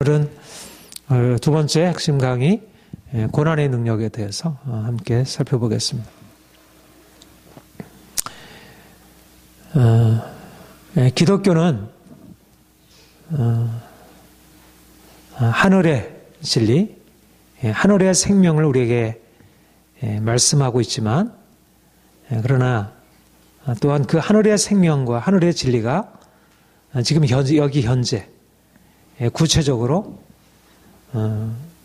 오늘은 두 번째 핵심 강의, 고난의 능력에 대해서 함께 살펴보겠습니다. 기독교는 하늘의 진리, 하늘의 생명을 우리에게 말씀하고 있지만, 그러나 또한 그 하늘의 생명과 하늘의 진리가 지금 여기 현재 구체적으로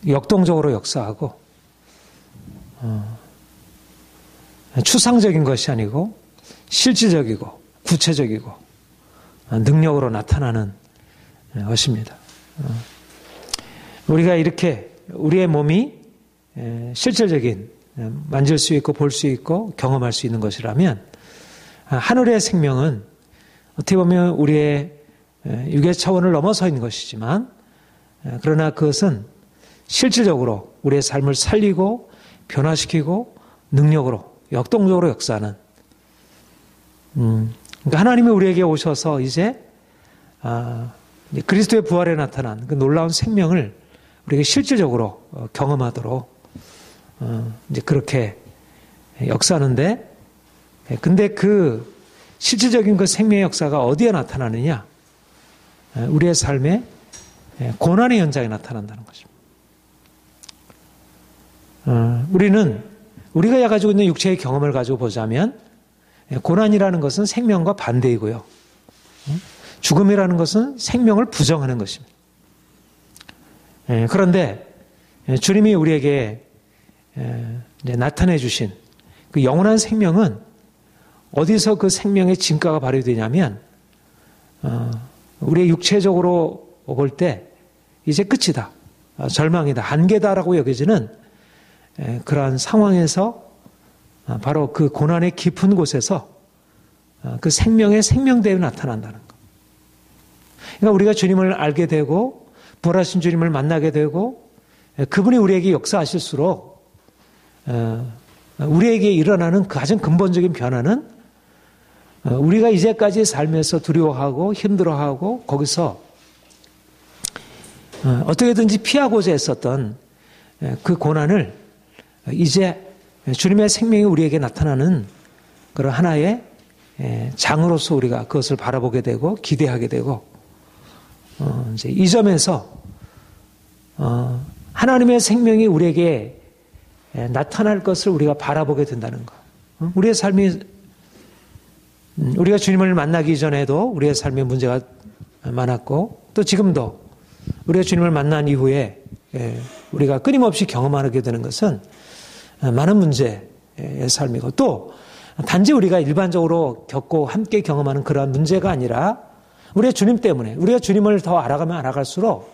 역동적으로 역사하고 추상적인 것이 아니고 실질적이고 구체적이고 능력으로 나타나는 것입니다. 우리가 이렇게 우리의 몸이 실질적인 만질 수 있고 볼 수 있고 경험할 수 있는 것이라면, 하늘의 생명은 어떻게 보면 우리의 육의 차원을 넘어서 있는 것이지만, 그러나 그것은 실질적으로 우리의 삶을 살리고 변화시키고 능력으로 역동적으로 역사하는, 그러니까 하나님이 우리에게 오셔서 이제 그리스도의 부활에 나타난 그 놀라운 생명을 우리에게 실질적으로 경험하도록 이제 그렇게 역사하는데, 근데 그 실질적인 그 생명의 역사가 어디에 나타나느냐? 우리의 삶에 고난의 현장에 나타난다는 것입니다. 우리가 가지고 있는 육체의 경험을 가지고 보자면, 고난이라는 것은 생명과 반대이고요, 죽음이라는 것은 생명을 부정하는 것입니다. 그런데 주님이 우리에게 나타내 주신 그 영원한 생명은 어디서 그 생명의 진가가 발휘되냐면, 우리의 육체적으로 볼 때 이제 끝이다, 절망이다, 한계다라고 여겨지는 그러한 상황에서 바로 그 고난의 깊은 곳에서 그 생명의 생명대에 나타난다는 것. 그러니까 우리가 주님을 알게 되고 부활하신 주님을 만나게 되고 그분이 우리에게 역사하실수록 우리에게 일어나는 가장 근본적인 변화는, 우리가 이제까지 삶에서 두려워하고 힘들어하고 거기서 어떻게든지 피하고자 했었던 그 고난을 이제 주님의 생명이 우리에게 나타나는 그런 하나의 장으로서 우리가 그것을 바라보게 되고 기대하게 되고, 이제 이 점에서 하나님의 생명이 우리에게 나타날 것을 우리가 바라보게 된다는 것. 우리의 삶이, 우리가 주님을 만나기 전에도 우리의 삶에 문제가 많았고, 또 지금도 우리가 주님을 만난 이후에 우리가 끊임없이 경험하게 되는 것은 많은 문제의 삶이고, 또 단지 우리가 일반적으로 겪고 함께 경험하는 그러한 문제가 아니라 우리의 주님 때문에, 우리가 주님을 더 알아가면 알아갈수록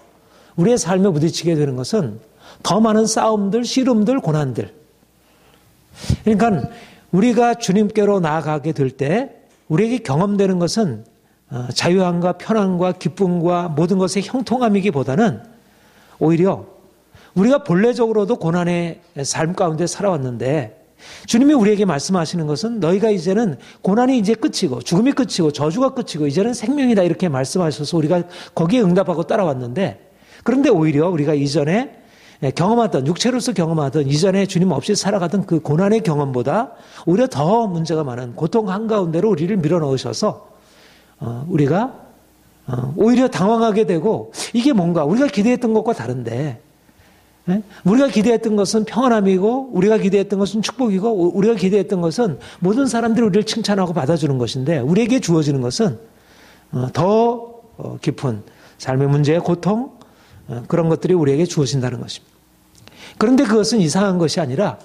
우리의 삶에 부딪히게 되는 것은 더 많은 싸움들, 씨름들, 고난들. 그러니까 우리가 주님께로 나아가게 될 때 우리에게 경험되는 것은 자유함과 편안과 기쁨과 모든 것의 형통함이기보다는 오히려 우리가 본래적으로도 고난의 삶 가운데 살아왔는데, 주님이 우리에게 말씀하시는 것은 너희가 이제는 고난이 이제 끝이고 죽음이 끝이고 저주가 끝이고 이제는 생명이다, 이렇게 말씀하셔서 우리가 거기에 응답하고 따라왔는데, 그런데 오히려 우리가 이전에 경험하던, 육체로서 경험하던 이전에 주님 없이 살아가던 그 고난의 경험보다 오히려 더 문제가 많은 고통 한가운데로 우리를 밀어넣으셔서 우리가 오히려 당황하게 되고, 이게 뭔가 우리가 기대했던 것과 다른데, 우리가 기대했던 것은 평안함이고 우리가 기대했던 것은 축복이고 우리가 기대했던 것은 모든 사람들이 우리를 칭찬하고 받아주는 것인데, 우리에게 주어지는 것은 더 깊은 삶의 문제의 고통, 그런 것들이 우리에게 주어진다는 것입니다. 그런데 그것은 이상한 것이 아니라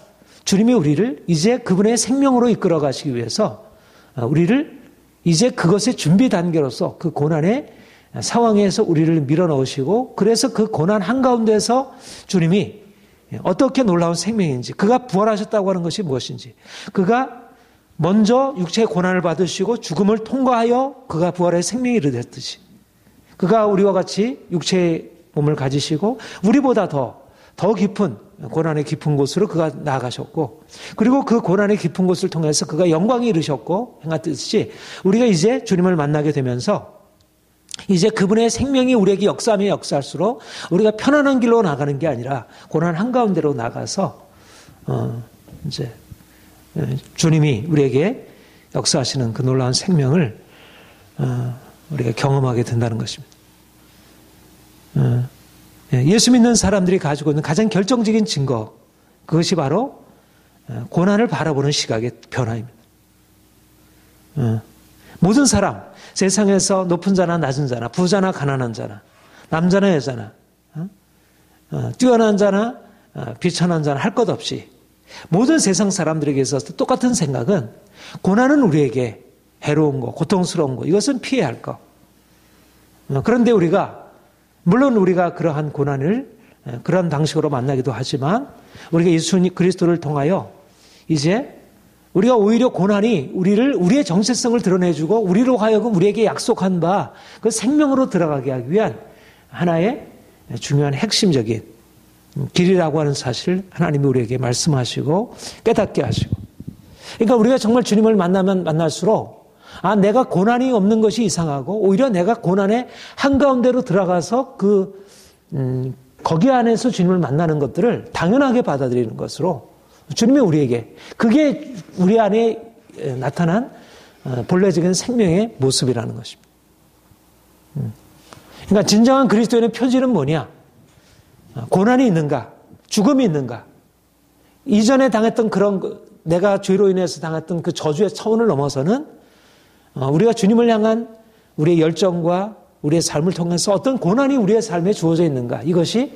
주님이 우리를 이제 그분의 생명으로 이끌어 가시기 위해서 우리를 이제 그것의 준비 단계로서 그 고난의 상황에서 우리를 밀어넣으시고, 그래서 그 고난 한가운데서 주님이 어떻게 놀라운 생명인지, 그가 부활하셨다고 하는 것이 무엇인지, 그가 먼저 육체의 고난을 받으시고 죽음을 통과하여 그가 부활의 생명이 이르렀듯이, 그가 우리와 같이 육체의 몸을 가지시고 우리보다 더 깊은 고난의 깊은 곳으로 그가 나아가셨고, 그리고 그 고난의 깊은 곳을 통해서 그가 영광에 이르셨고 행하듯이, 우리가 이제 주님을 만나게 되면서 이제 그분의 생명이 우리에게 역사하며 역사할수록 우리가 편안한 길로 나가는 게 아니라 고난 한가운데로 나가서 이제 주님이 우리에게 역사하시는 그 놀라운 생명을 우리가 경험하게 된다는 것입니다. 예수 믿는 사람들이 가지고 있는 가장 결정적인 증거, 그것이 바로 고난을 바라보는 시각의 변화입니다. 모든 사람, 세상에서 높은 자나 낮은 자나 부자나 가난한 자나 남자나 여자나 뛰어난 자나 비천한 자나 할 것 없이 모든 세상 사람들에게 있어서 똑같은 생각은 고난은 우리에게 해로운 거, 고통스러운 거, 이것은 피해야 할 거. 그런데 물론 우리가 그러한 고난을 그런 방식으로 만나기도 하지만 우리가 예수 그리스도를 통하여 이제 우리가 오히려 고난이 우리의 정체성을 드러내주고 우리로 하여금 우리에게 약속한 바 그 생명으로 들어가게 하기 위한 하나의 중요한 핵심적인 길이라고 하는 사실을 하나님이 우리에게 말씀하시고 깨닫게 하시고, 그러니까 우리가 정말 주님을 만나면 만날수록 내가 고난이 없는 것이 이상하고 오히려 내가 고난의 한가운데로 들어가서 거기 안에서 주님을 만나는 것들을 당연하게 받아들이는 것으로 주님이 우리에게, 그게 우리 안에 나타난 본래적인 생명의 모습이라는 것입니다. 그러니까 진정한 그리스도인의 표지는 뭐냐? 고난이 있는가? 죽음이 있는가? 이전에 당했던 내가 죄로 인해서 당했던 그 저주의 차원을 넘어서는 우리가 주님을 향한 우리의 열정과 우리의 삶을 통해서 어떤 고난이 우리의 삶에 주어져 있는가? 이것이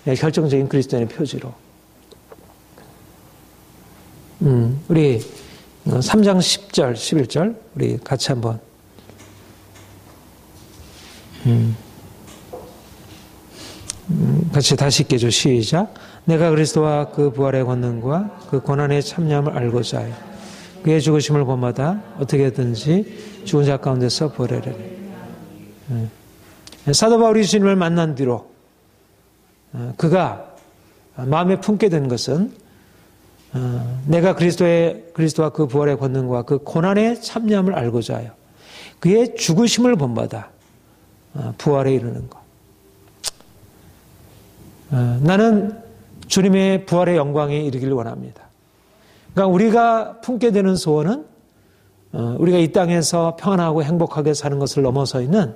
결정적인 그리스도인의 표지로. 우리 3장 10절, 11절 우리 같이 한번 같이 다시 읽게죠. 시작. 내가 그리스도와 그 부활의 권능과 그 고난의 참념을 알고자 하여 그의 죽으심을 본마다 어떻게든지 죽은 자 가운데서 부활하리라. 사도 바울이 주님을 만난 뒤로 그가 마음에 품게 된 것은 내가 그리스도와 그 부활의 권능과 그 고난의 참념을 알고자 하여 그의 죽으심을 본받아 부활에 이르는 것. 나는 주님의 부활의 영광에 이르기를 원합니다. 그러니까 우리가 품게 되는 소원은 우리가 이 땅에서 평안하고 행복하게 사는 것을 넘어서 있는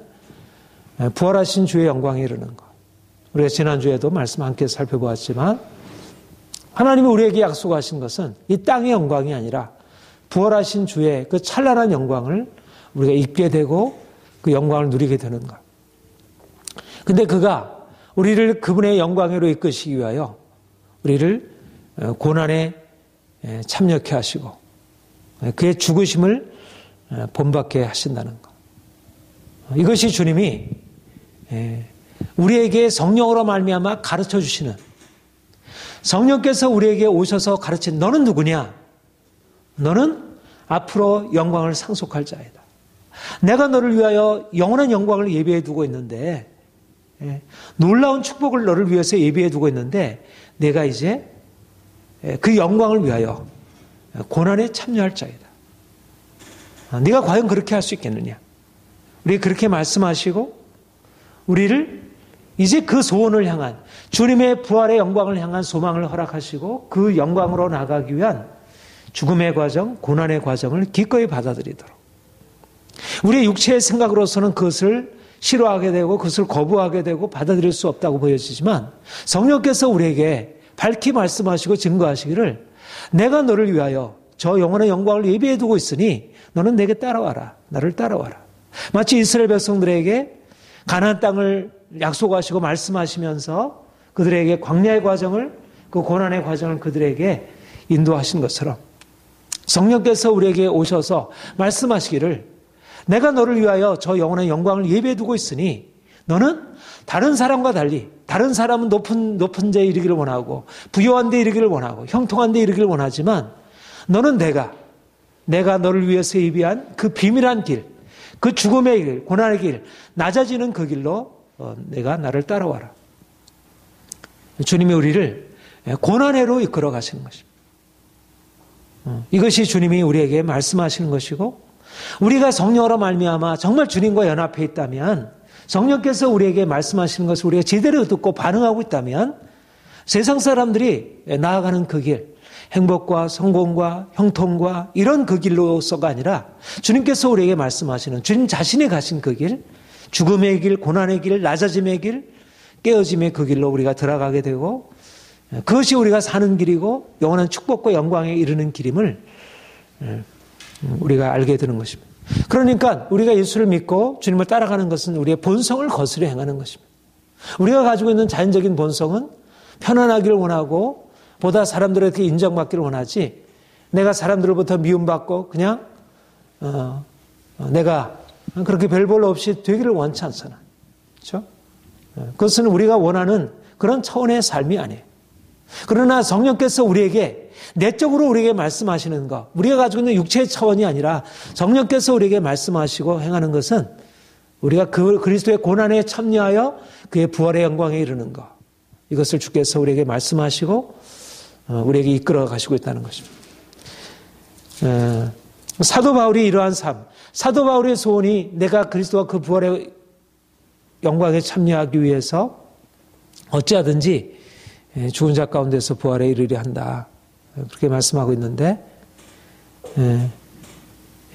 부활하신 주의 영광에 이르는 것. 우리가 지난주에도 말씀 함께 살펴보았지만 하나님이 우리에게 약속하신 것은 이 땅의 영광이 아니라 부활하신 주의 그 찬란한 영광을 우리가 입게 되고 그 영광을 누리게 되는 것. 근데 그가 우리를 그분의 영광으로 이끄시기 위하여 우리를 고난에 참여케 하시고 그의 죽으심을 본받게 하신다는 것. 이것이 주님이 우리에게 성령으로 말미암아 가르쳐 주시는, 성령께서 우리에게 오셔서 가르친 너는 누구냐? 너는 앞으로 영광을 상속할 자이다. 내가 너를 위하여 영원한 영광을 예비해 두고 있는데, 놀라운 축복을 너를 위해서 예비해 두고 있는데 내가 이제 그 영광을 위하여 고난에 참여할 자이다. 네가 과연 그렇게 할 수 있겠느냐? 우리 그렇게 말씀하시고 우리를 이제 그 소원을 향한, 주님의 부활의 영광을 향한 소망을 허락하시고 그 영광으로 나가기 위한 죽음의 과정, 고난의 과정을 기꺼이 받아들이도록, 우리의 육체의 생각으로서는 그것을 싫어하게 되고 그것을 거부하게 되고 받아들일 수 없다고 보여지지만 성령께서 우리에게 밝히 말씀하시고 증거하시기를 내가 너를 위하여 저 영원한 영광을 예비해 두고 있으니 너는 내게 따라와라. 나를 따라와라. 마치 이스라엘 백성들에게 가나안 땅을 약속하시고 말씀하시면서 그들에게 광야의 과정을, 그 고난의 과정을 그들에게 인도하신 것처럼 성령께서 우리에게 오셔서 말씀하시기를 내가 너를 위하여 저 영원한 영광을 예비해 두고 있으니 너는 다른 사람과 달리, 다른 사람은 높은 데에 이르기를 원하고 부유한 데에 이르기를 원하고 형통한 데에 이르기를 원하지만 너는 내가 너를 위해서 예비한 그 비밀한 길, 그 죽음의 길, 고난의 길, 낮아지는 그 길로 내가 나를 따라와라. 주님이 우리를 고난회로 이끌어 가시는 것입니다. 이것이 주님이 우리에게 말씀하시는 것이고, 우리가 성령으로 말미암아 정말 주님과 연합해 있다면 성령께서 우리에게 말씀하시는 것을 우리가 제대로 듣고 반응하고 있다면 세상 사람들이 나아가는 그 길, 행복과 성공과 형통과 이런 그 길로서가 아니라 주님께서 우리에게 말씀하시는 주님 자신이 가신 그 길, 죽음의 길, 고난의 길, 낮아짐의 길, 깨어짐의 그 길로 우리가 들어가게 되고 그것이 우리가 사는 길이고 영원한 축복과 영광에 이르는 길임을 우리가 알게 되는 것입니다. 그러니까 우리가 예수를 믿고 주님을 따라가는 것은 우리의 본성을 거스려 행하는 것입니다. 우리가 가지고 있는 자연적인 본성은 편안하기를 원하고 보다 사람들에게 인정받기를 원하지 내가 사람들로부터 미움받고 그냥 내가 그렇게 별 볼 없이 되기를 원치 않잖아. 그렇죠? 그것은 우리가 원하는 그런 차원의 삶이 아니에요. 그러나 성령께서 우리에게 내적으로 우리에게 말씀하시는 것, 우리가 가지고 있는 육체의 차원이 아니라 성령께서 우리에게 말씀하시고 행하는 것은 우리가 그 그리스도의 고난에 참여하여 그의 부활의 영광에 이르는 것, 이것을 주께서 우리에게 말씀하시고 우리에게 이끌어 가시고 있다는 것입니다. 사도 바울이 이러한 삶, 사도 바울의 소원이 내가 그리스도와 그 부활의 영광에 참여하기 위해서 어찌하든지 죽은 자 가운데서 부활에 이르려 한다. 그렇게 말씀하고 있는데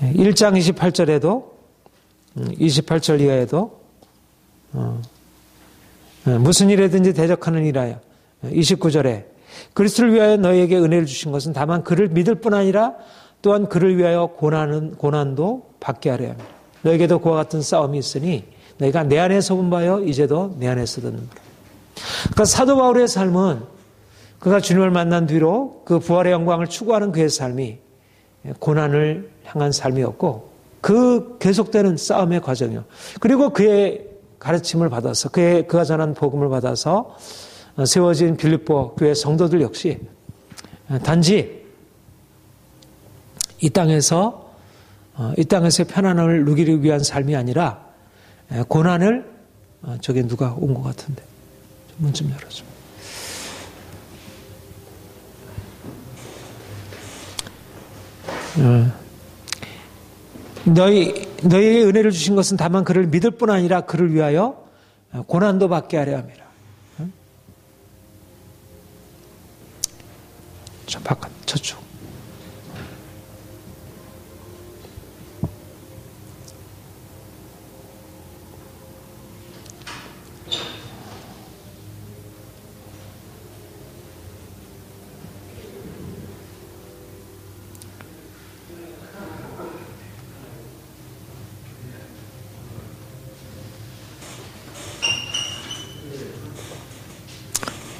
1장 28절에도 28절 이하에도 무슨 일에든지 대적하는 일하여 29절에 그리스도를 위하여 너희에게 은혜를 주신 것은 다만 그를 믿을 뿐 아니라 또한 그를 위하여 고난도 받게 하려 합니다. 너희에게도 그와 같은 싸움이 있으니 너희가 내 안에서 분바여 이제도 내 안에서 듣는다. 그러니까 사도 바울의 삶은 그가 주님을 만난 뒤로 그 부활의 영광을 추구하는 그의 삶이 고난을 향한 삶이었고 그 계속되는 싸움의 과정이요. 그리고 그의 가르침을 받아서 그가 전한 복음을 받아서 세워진 빌립보 교회 성도들 역시 단지 이 땅에서의 편안함을 누리기 위한 삶이 아니라 고난을 저게 누가 온 것 같은데 문 좀 열어줘. 너희에게 은혜를 주신 것은 다만 그를 믿을 뿐 아니라 그를 위하여 고난도 받게 하려 함이라. 저 바깥 저쪽.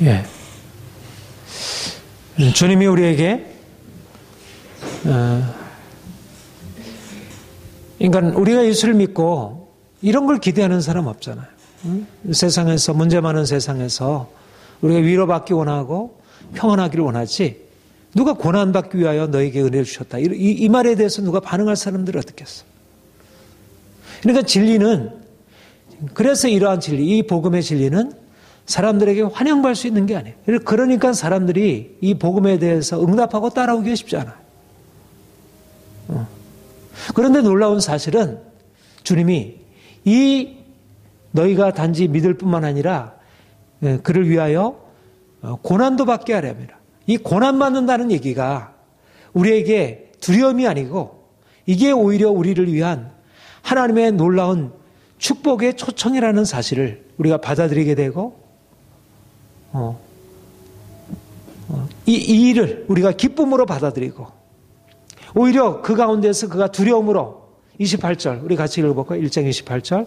예. 주님이 우리에게 인간 우리가 예수를 믿고 이런 걸 기대하는 사람 없잖아요. 세상에서 문제 많은 세상에서 우리가 위로받기 원하고 평안하기를 원하지 누가 고난받기 위하여 너에게 은혜를 주셨다. 이 말에 대해서 누가 반응할 사람들이 어떻겠어. 그러니까 진리는 그래서 이러한 진리, 이 복음의 진리는 사람들에게 환영받을 수 있는 게 아니에요. 그러니까 사람들이 이 복음에 대해서 응답하고 따라오기가 쉽지 않아요. 그런데 놀라운 사실은 주님이 이 너희가 단지 믿을 뿐만 아니라 그를 위하여 고난도 받게 하려 합니다. 이 고난받는다는 얘기가 우리에게 두려움이 아니고 이게 오히려 우리를 위한 하나님의 놀라운 축복의 초청이라는 사실을 우리가 받아들이게 되고 이 일을 우리가 기쁨으로 받아들이고 오히려 그 가운데서 그가 두려움으로 28절 우리 같이 읽어볼까요? 1장 28절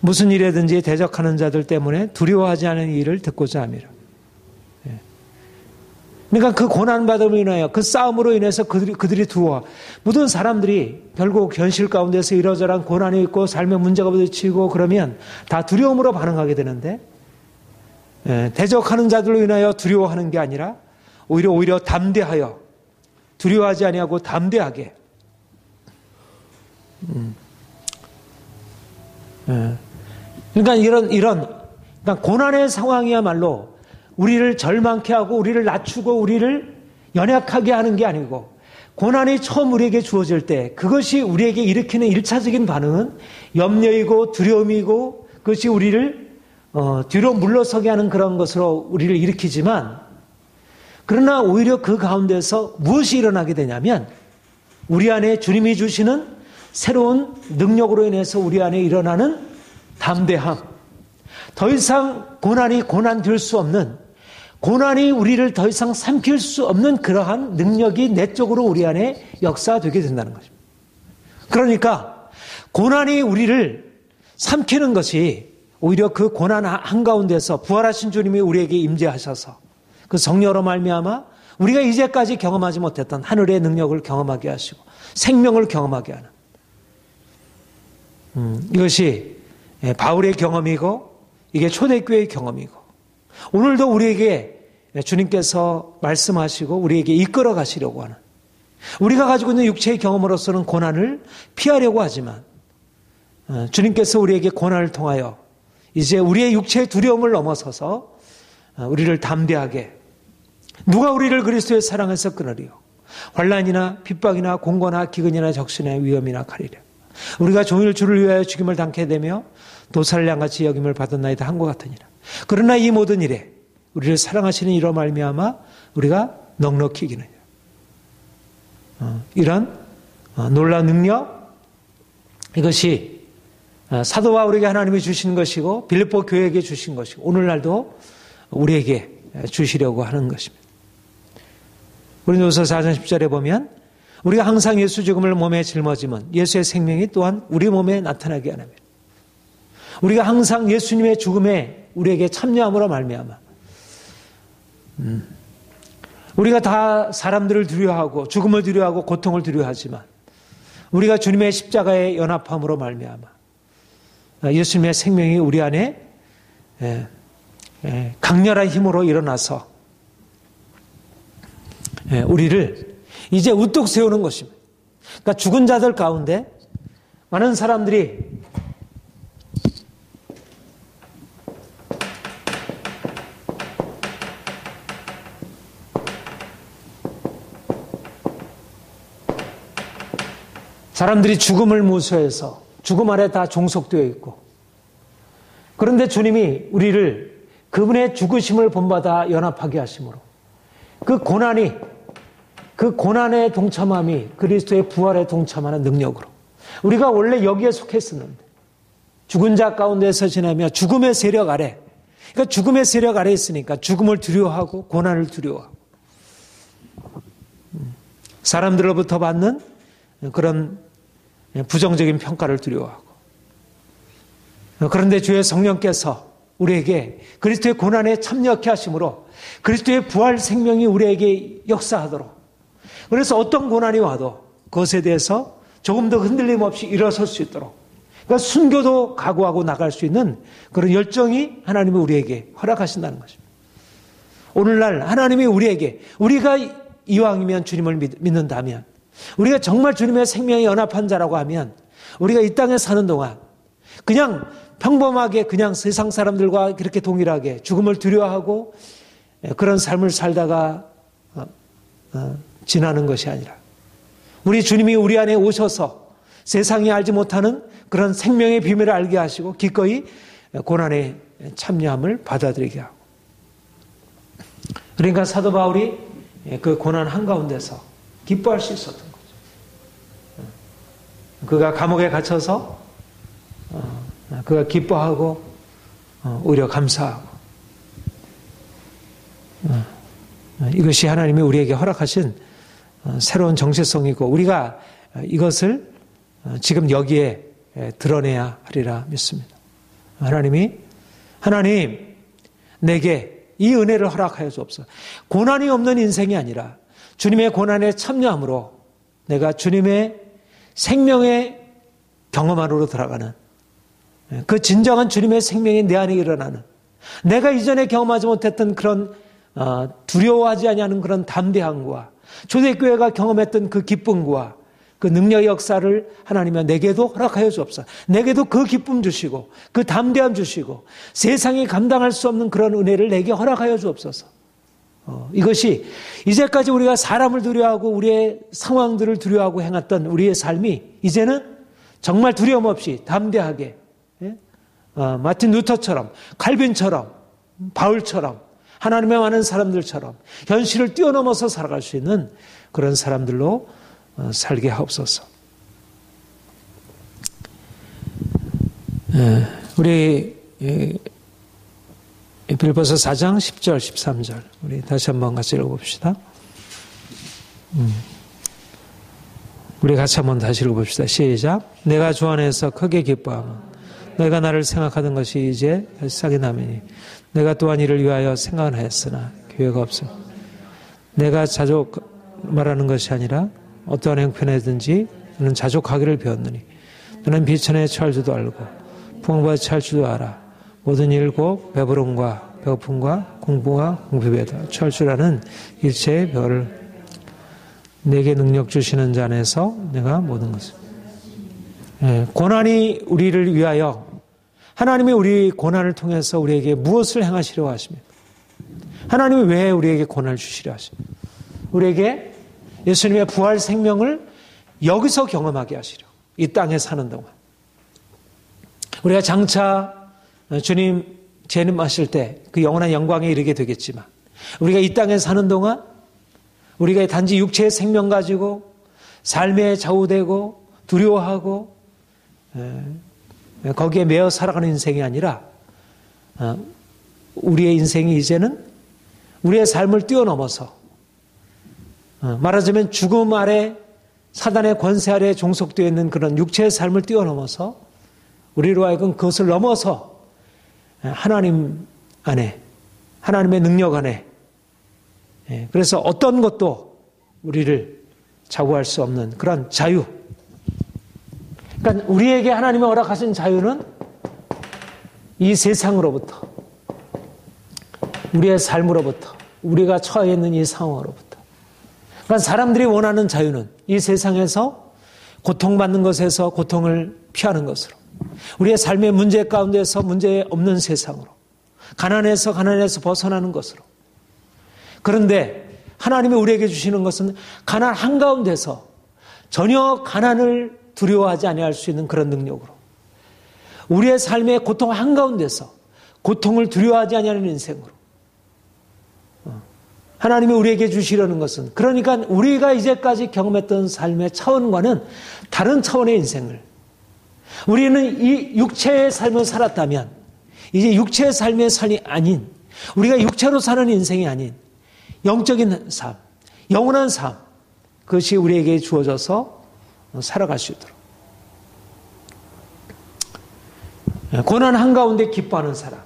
무슨 일에든지 대적하는 자들 때문에 두려워하지 않은 일을 듣고자 함이라. 그러니까 그 고난받음으로 인하여 그 싸움으로 인해서 그들이 두려워 모든 사람들이 결국 현실 가운데서 이러저러한 고난이 있고 삶의 문제가 부딪히고 그러면 다 두려움으로 반응하게 되는데 대적하는 자들로 인하여 두려워하는 게 아니라 오히려 담대하여 두려워하지 아니하고 담대하게 그러니까 이런 그러니까 고난의 상황이야말로 우리를 절망케 하고 우리를 낮추고 우리를 연약하게 하는 게 아니고 고난이 처음 우리에게 주어질 때 그것이 우리에게 일으키는 1차적인 반응은 염려이고 두려움이고 그것이 우리를 뒤로 물러서게 하는 그런 것으로 우리를 일으키지만, 그러나 오히려 그 가운데서 무엇이 일어나게 되냐면 우리 안에 주님이 주시는 새로운 능력으로 인해서 우리 안에 일어나는 담대함, 더 이상 고난이 고난될 수 없는, 고난이 우리를 더 이상 삼킬 수 없는 그러한 능력이 내적으로 우리 안에 역사되게 된다는 것입니다. 그러니까 고난이 우리를 삼키는 것이 오히려 그 고난 한가운데서 부활하신 주님이 우리에게 임재하셔서 그 성령으로 말미암아 우리가 이제까지 경험하지 못했던 하늘의 능력을 경험하게 하시고 생명을 경험하게 하는, 이것이 바울의 경험이고 이게 초대교회의 경험이고, 오늘도 우리에게 주님께서 말씀하시고 우리에게 이끌어 가시려고 하는, 우리가 가지고 있는 육체의 경험으로서는 고난을 피하려고 하지만 주님께서 우리에게 고난을 통하여 이제 우리의 육체의 두려움을 넘어서서 우리를 담대하게, 누가 우리를 그리스도의 사랑에서 끊으리요, 환난이나 핍박이나 공고나 기근이나 적신이나 위험이나 칼이랴, 우리가 종일 주를 위하여 죽임을 당케 되며 도살을 양같이 여김을 받았나이다 한것 같으니라. 그러나 이 모든 일에 우리를 사랑하시는 이로 말미암아 우리가 넉넉히 이기느니라. 이런 놀라운 능력, 이것이 사도 바울에게 하나님이 주신 것이고 빌립보 교회에게 주신 것이고 오늘날도 우리에게 주시려고 하는 것입니다. 고린도서 4장 10절에 보면 우리가 항상 예수 죽음을 몸에 짊어지면 예수의 생명이 또한 우리 몸에 나타나게 하나며, 우리가 항상 예수님의 죽음에 우리에게 참여함으로 말미암아 우리가 다 사람들을 두려워하고 죽음을 두려워하고 고통을 두려워하지만 우리가 주님의 십자가에 연합함으로 말미암아 예수님의 생명이 우리 안에 강렬한 힘으로 일어나서 우리를 이제 우뚝 세우는 것입니다. 그러니까 죽은 자들 가운데 많은 사람들이 죽음을 무서워해서 죽음 아래 다 종속되어 있고, 그런데 주님이 우리를 그분의 죽으심을 본받아 연합하게 하심으로 그 고난의 동참함이 그리스도의 부활에 동참하는 능력으로, 우리가 원래 여기에 속했었는데 죽은 자 가운데서 지나며 죽음의 세력 아래, 그러니까 죽음의 세력 아래 있으니까 죽음을 두려워하고 고난을 두려워하고 사람들로부터 받는 그런 부정적인 평가를 두려워하고, 그런데 주의 성령께서 우리에게 그리스도의 고난에 참여케 하심으로 그리스도의 부활 생명이 우리에게 역사하도록, 그래서 어떤 고난이 와도 그것에 대해서 조금 더 흔들림 없이 일어설 수 있도록, 그러니까 순교도 각오하고 나갈 수 있는 그런 열정이 하나님이 우리에게 허락하신다는 것입니다. 오늘날 하나님이 우리에게, 우리가 이왕이면 주님을 믿는다면, 우리가 정말 주님의 생명에 연합한 자라고 하면 우리가 이 땅에 사는 동안 그냥 평범하게 그냥 세상 사람들과 그렇게 동일하게 죽음을 두려워하고 그런 삶을 살다가 지나는 것이 아니라, 우리 주님이 우리 안에 오셔서 세상이 알지 못하는 그런 생명의 비밀을 알게 하시고 기꺼이 고난에 참여함을 받아들이게 하고, 그러니까 사도 바울이 그 고난 한가운데서 기뻐할 수 있었던 거죠. 그가 감옥에 갇혀서 그가 기뻐하고 오히려 감사하고, 이것이 하나님이 우리에게 허락하신 새로운 정체성이고, 우리가 이것을 지금 여기에 드러내야 하리라 믿습니다. 하나님 내게 이 은혜를 허락하여 주옵소서. 고난이 없는 인생이 아니라 주님의 고난에 참여함으로 내가 주님의 생명의 경험 안으로 들어가는, 그 진정한 주님의 생명이 내 안에 일어나는, 내가 이전에 경험하지 못했던 그런 두려워하지 아니하는 그런 담대함과 초대교회가 경험했던 그 기쁨과 그 능력의 역사를 하나님이 내게도 허락하여 주옵소서. 내게도 그 기쁨 주시고 그 담대함 주시고 세상이 감당할 수 없는 그런 은혜를 내게 허락하여 주옵소서. 이것이 이제까지 우리가 사람을 두려워하고 우리의 상황들을 두려워하고 행했던 우리의 삶이 이제는 정말 두려움 없이 담대하게 마틴 루터처럼, 칼빈처럼, 바울처럼, 하나님의 많은 사람들처럼 현실을 뛰어넘어서 살아갈 수 있는 그런 사람들로 살게 하옵소서. 우리 빌보서 4장 10절 13절 우리 다시 한번 같이 읽어봅시다. 우리 같이 한번 다시 읽어봅시다. 시작. 내가 주 안에서 크게 기뻐하며 너희가 나를 생각하던 것이 이제 싹이 나매니 내가 또한 이를 위하여 생각은 하였으나 기회가 없어. 내가 자족 말하는 것이 아니라 어떠한 형편에든지 너는 자족하기를 배웠느니 너는 비천에 처할 줄도 알고 풍부에 처할 줄도 알아. 모든 일 곧 배부름과 배고픔과 공부와 공비에다 처할 줄 아는 일체의 별을 내게 능력 주시는 자 안에서 내가 모든 것을. 고난이 우리를 위하여 하나님이 우리 고난을 통해서 우리에게 무엇을 행하시려 하십니까? 하나님이 왜 우리에게 고난을 주시려 하십니까? 우리에게 예수님의 부활 생명을 여기서 경험하게 하시려. 이 땅에 사는 동안. 우리가 장차 주님 재림하실 때 그 영원한 영광에 이르게 되겠지만 우리가 이 땅에 사는 동안 우리가 단지 육체의 생명 가지고 삶에 좌우되고 두려워하고 거기에 매여 살아가는 인생이 아니라 우리의 인생이 이제는 우리의 삶을 뛰어넘어서 말하자면 죽음 아래 사단의 권세 아래 종속되어 있는 그런 육체의 삶을 뛰어넘어서 우리로 하여금 그것을 넘어서 하나님 안에 하나님의 능력 안에 그래서 어떤 것도 우리를 좌우할 수 없는 그런 자유. 그러니까 우리에게 하나님이 허락하신 자유는 이 세상으로부터 우리의 삶으로부터 우리가 처해 있는 이 상황으로부터. 그러니까 사람들이 원하는 자유는 이 세상에서 고통받는 것에서 고통을 피하는 것으로 우리의 삶의 문제 가운데서 문제 없는 세상으로 가난에서 벗어나는 것으로. 그런데 하나님이 우리에게 주시는 것은 가난 한가운데서 전혀 가난을 두려워하지 아니할 수 있는 그런 능력으로 우리의 삶의 고통 한가운데서 고통을 두려워하지 아니하는 인생으로 하나님이 우리에게 주시려는 것은 그러니까 우리가 이제까지 경험했던 삶의 차원과는 다른 차원의 인생을 우리는 이 육체의 삶을 살았다면 이제 육체의 삶의 삶이 아닌 우리가 육체로 사는 인생이 아닌 영적인 삶, 영원한 삶 그것이 우리에게 주어져서 살아갈 수 있도록 고난 한가운데 기뻐하는 사람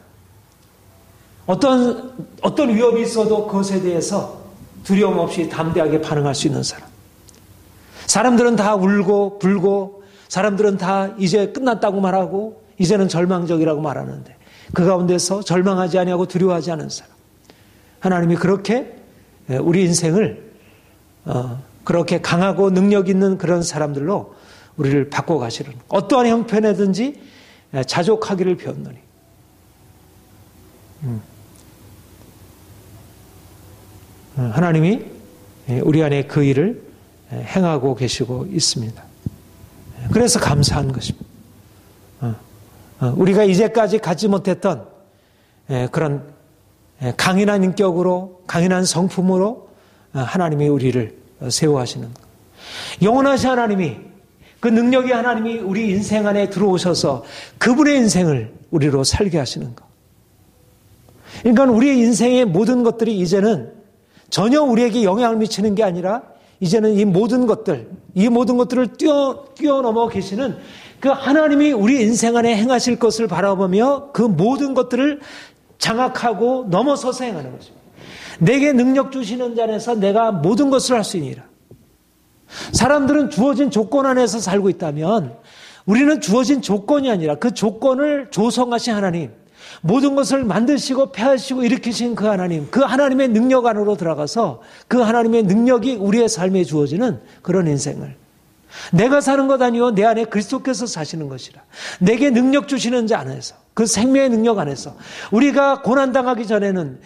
어떤 위협이 있어도 그것에 대해서 두려움 없이 담대하게 반응할 수 있는 사람 사람들은 다 울고 불고 사람들은 다 이제 끝났다고 말하고 이제는 절망적이라고 말하는데 그 가운데서 절망하지 아니하고 두려워하지 않은 사람 하나님이 그렇게 우리 인생을 그렇게 강하고 능력 있는 그런 사람들로 우리를 바꿔가시려는 어떠한 형편에든지 자족하기를 배웠노니 하나님이 우리 안에 그 일을 행하고 계시고 있습니다. 그래서 감사한 것입니다. 우리가 이제까지 갖지 못했던 그런 강인한 인격으로 강인한 성품으로 하나님이 우리를 세워하시는 것. 영원하신 하나님이 그 능력이 하나님이 우리 인생 안에 들어오셔서 그분의 인생을 우리로 살게 하시는 것. 그러니까 우리의 인생의 모든 것들이 이제는 전혀 우리에게 영향을 미치는 게 아니라 이제는 이 모든 것들을 뛰어넘어 계시는 그 하나님이 우리 인생 안에 행하실 것을 바라보며 그 모든 것들을 장악하고 넘어서서 행하는 것입니다. 내게 능력 주시는 자 안에서 내가 모든 것을 할 수 있느니라. 사람들은 주어진 조건 안에서 살고 있다면 우리는 주어진 조건이 아니라 그 조건을 조성하신 하나님, 모든 것을 만드시고 폐하시고 일으키신 그 하나님, 그 하나님의 능력 안으로 들어가서 그 하나님의 능력이 우리의 삶에 주어지는 그런 인생을 내가 사는 것 아니요 내 안에 그리스도께서 사시는 것이라. 내게 능력 주시는 자 안에서 그 생명의 능력 안에서 우리가 고난당하기 전에는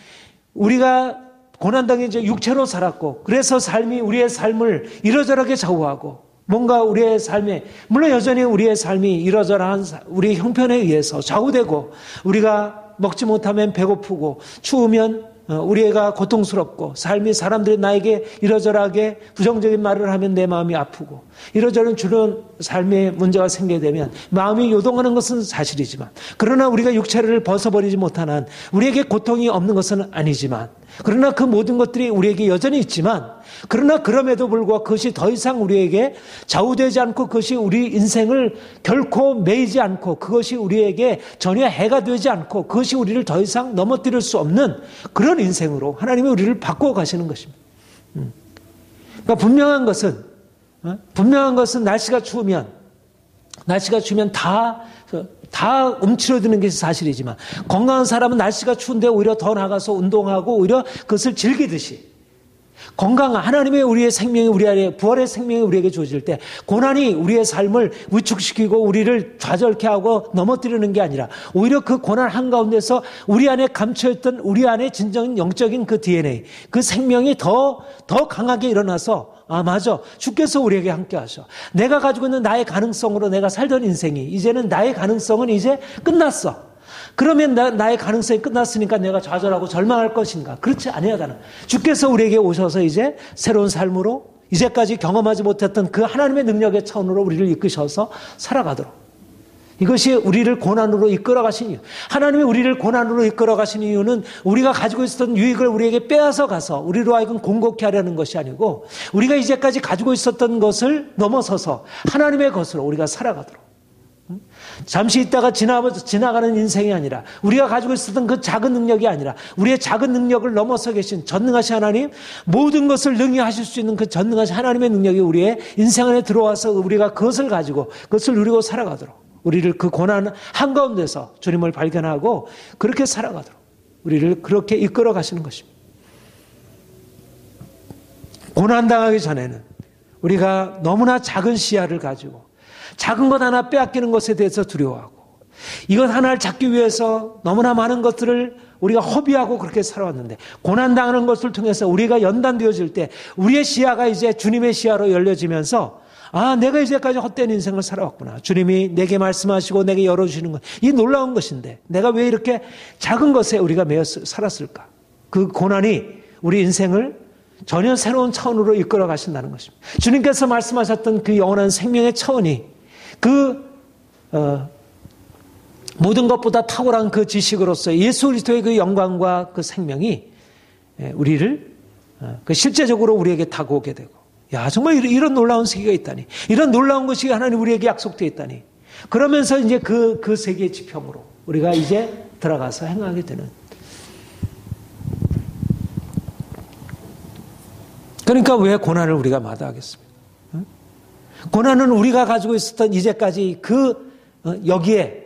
우리가 고난당해 육체로 살았고 그래서 삶이 우리의 삶을 이러저러하게 좌우하고 뭔가 우리의 삶에, 물론 여전히 우리의 삶이 이러저러한 우리의 형편에 의해서 좌우되고, 우리가 먹지 못하면 배고프고, 추우면 우리가 고통스럽고, 삶이 사람들이 나에게 이러저러하게 부정적인 말을 하면 내 마음이 아프고, 이러저런 주변 삶에 문제가 생기게 되면 마음이 요동하는 것은 사실이지만, 그러나 우리가 육체를 벗어버리지 못한 한 우리에게 고통이 없는 것은 아니지만, 그러나 그 모든 것들이 우리에게 여전히 있지만, 그러나 그럼에도 불구하고 그것이 더 이상 우리에게 좌우되지 않고, 그것이 우리 인생을 결코 매이지 않고, 그것이 우리에게 전혀 해가 되지 않고, 그것이 우리를 더 이상 넘어뜨릴 수 없는 그런 인생으로 하나님이 우리를 바꾸어 가시는 것입니다. 그러니까 분명한 것은 날씨가 추우면 다 움츠러드는 것이 사실이지만, 건강한 사람은 날씨가 추운데 오히려 더 나가서 운동하고 오히려 그것을 즐기듯이, 건강한 하나님의 우리의 생명이 우리 안에, 부활의 생명이 우리에게 주어질 때 고난이 우리의 삶을 위축시키고 우리를 좌절케 하고 넘어뜨리는 게 아니라, 오히려 그 고난 한가운데서 우리 안에 감춰있던 우리 안에 진정한 영적인 그 DNA, 그 생명이 더 강하게 일어나서, 아, 맞아, 주께서 우리에게 함께 하셔. 내가 가지고 있는 나의 가능성으로 내가 살던 인생이, 이제는 나의 가능성은 이제 끝났어. 그러면 나의 가능성이 끝났으니까 내가 좌절하고 절망할 것인가? 그렇지 아니하다는, 주께서 우리에게 오셔서 이제 새로운 삶으로, 이제까지 경험하지 못했던 그 하나님의 능력의 차원으로 우리를 이끄셔서 살아가도록, 이것이 우리를 고난으로 이끌어 가신 이유. 하나님이 우리를 고난으로 이끌어 가신 이유는 우리가 가지고 있었던 유익을 우리에게 빼앗아 가서 우리로 하여금 공고케 하려는 것이 아니고, 우리가 이제까지 가지고 있었던 것을 넘어서서 하나님의 것으로 우리가 살아가도록, 잠시 있다가 지나가는 인생이 아니라, 우리가 가지고 있었던 그 작은 능력이 아니라, 우리의 작은 능력을 넘어서 계신 전능하신 하나님, 모든 것을 능히 하실 수 있는 그 전능하신 하나님의 능력이 우리의 인생 안에 들어와서 우리가 그것을 가지고 그것을 누리고 살아가도록, 우리를 그 고난 한가운데서 주님을 발견하고 그렇게 살아가도록 우리를 그렇게 이끌어 가시는 것입니다. 고난당하기 전에는 우리가 너무나 작은 시야를 가지고 작은 것 하나 빼앗기는 것에 대해서 두려워하고, 이것 하나를 잡기 위해서 너무나 많은 것들을 우리가 허비하고 그렇게 살아왔는데, 고난당하는 것을 통해서 우리가 연단되어질 때 우리의 시야가 이제 주님의 시야로 열려지면서, 아, 내가 이제까지 헛된 인생을 살아왔구나. 주님이 내게 말씀하시고 내게 열어주시는 것, 이 놀라운 것인데 내가 왜 이렇게 작은 것에 우리가 매여 살았을까? 그 고난이 우리 인생을 전혀 새로운 차원으로 이끌어 가신다는 것입니다. 주님께서 말씀하셨던 그 영원한 생명의 차원이, 모든 것보다 탁월한 그 지식으로서 예수 그리스도의 그 영광과 그 생명이 우리를 실제적으로 우리에게 다가오게 되고, 야, 정말 이런 놀라운 세계가 있다니, 이런 놀라운 것이 하나님 우리에게 약속되어 있다니, 그러면서 이제 그 세계의 지평으로 우리가 이제 들어가서 행하게 되는. 그러니까 왜 고난을 우리가 마다하겠습니까? 고난은 우리가 가지고 있었던 이제까지 여기에,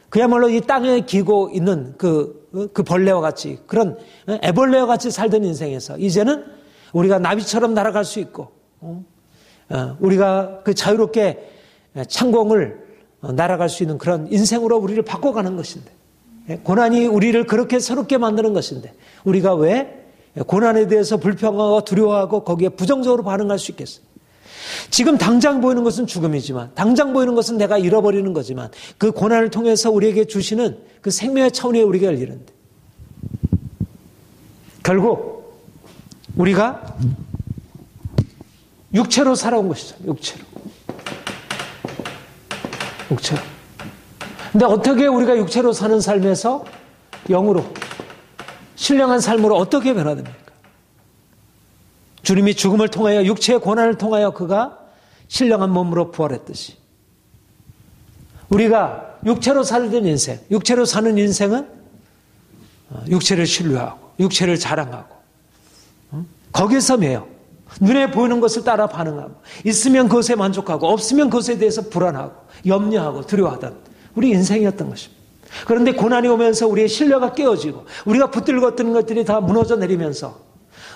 그야말로 이 땅에 기고 있는 그 벌레와 같이, 그런 애벌레와 같이 살던 인생에서 이제는 우리가 나비처럼 날아갈 수 있고, 우리가 그 자유롭게 창공을 날아갈 수 있는 그런 인생으로 우리를 바꿔가는 것인데, 고난이 우리를 그렇게 새롭게 만드는 것인데, 우리가 왜 고난에 대해서 불평하고 두려워하고 거기에 부정적으로 반응할 수 있겠어요? 지금 당장 보이는 것은 죽음이지만, 당장 보이는 것은 내가 잃어버리는 거지만, 그 고난을 통해서 우리에게 주시는 그 생명의 차원에 우리가 열리는데, 결국 우리가 육체로 살아온 것이죠. 육체로. 근데 어떻게 우리가 육체로 사는 삶에서 영으로, 신령한 삶으로 어떻게 변화됩니까? 주님이 죽음을 통하여, 육체의 고난을 통하여 그가 신령한 몸으로 부활했듯이, 우리가 육체로 살던 인생, 육체로 사는 인생은 육체를 신뢰하고 육체를 자랑하고 거기에서 매여 눈에 보이는 것을 따라 반응하고, 있으면 그것에 만족하고 없으면 그것에 대해서 불안하고 염려하고 두려워하던 우리 인생이었던 것입니다. 그런데 고난이 오면서 우리의 신뢰가 깨어지고 우리가 붙들었던 것들이 다 무너져 내리면서,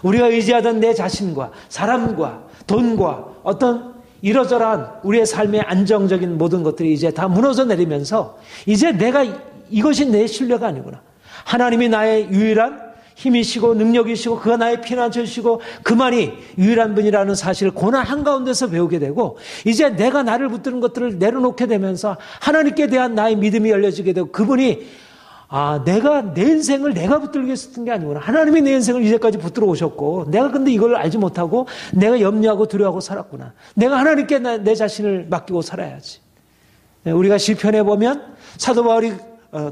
우리가 의지하던 내 자신과 사람과 돈과 어떤 이러저러한 우리의 삶의 안정적인 모든 것들이 이제 다 무너져 내리면서, 이제 이것이 내 신뢰가 아니구나, 하나님이 나의 유일한 힘이시고 능력이시고 그가 나의 피난처시고 그만이 유일한 분이라는 사실을 고난 한가운데서 배우게 되고 이제 내가 나를 붙드는 것들을 내려놓게 되면서 하나님께 대한 나의 믿음이 열려지게 되고 그분이 내가 내 인생을 내가 붙들기 위해서 쓴 게 아니구나. 하나님이 내 인생을 이제까지 붙들어 오셨고 내가 근데 이걸 알지 못하고 내가 염려하고 두려워하고 살았구나. 내가 하나님께 내 자신을 맡기고 살아야지. 우리가 시편에 보면 사도 바울이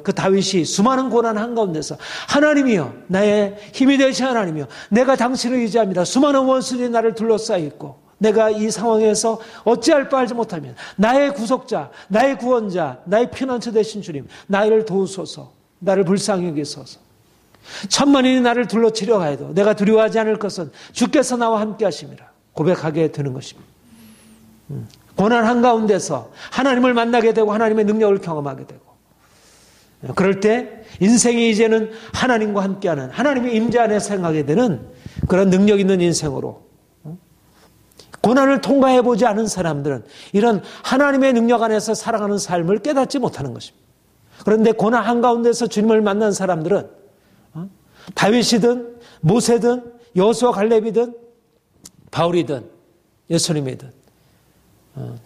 그 다윗이 수많은 고난 한가운데서 하나님이여 나의 힘이 되시 하나님이여 내가 당신을 의지합니다. 수많은 원수들이 나를 둘러싸여 있고 내가 이 상황에서 어찌할 바 알지 못하면 나의 구속자 나의 구원자 나의 피난처 되신 주님 나를 도우소서 나를 불쌍히 여기소서 천만인이 나를 둘러치려 가해도 내가 두려워하지 않을 것은 주께서 나와 함께 하심이라 고백하게 되는 것입니다. 고난 한가운데서 하나님을 만나게 되고 하나님의 능력을 경험하게 되고 그럴 때 인생이 이제는 하나님과 함께하는 하나님의 임재 안에 생각하게 되는 그런 능력 있는 인생으로 고난을 통과해보지 않은 사람들은 이런 하나님의 능력 안에서 살아가는 삶을 깨닫지 못하는 것입니다. 그런데 고난 한가운데서 주님을 만난 사람들은 다윗이든 모세든 여호수아 갈렙이든 바울이든 예수님이든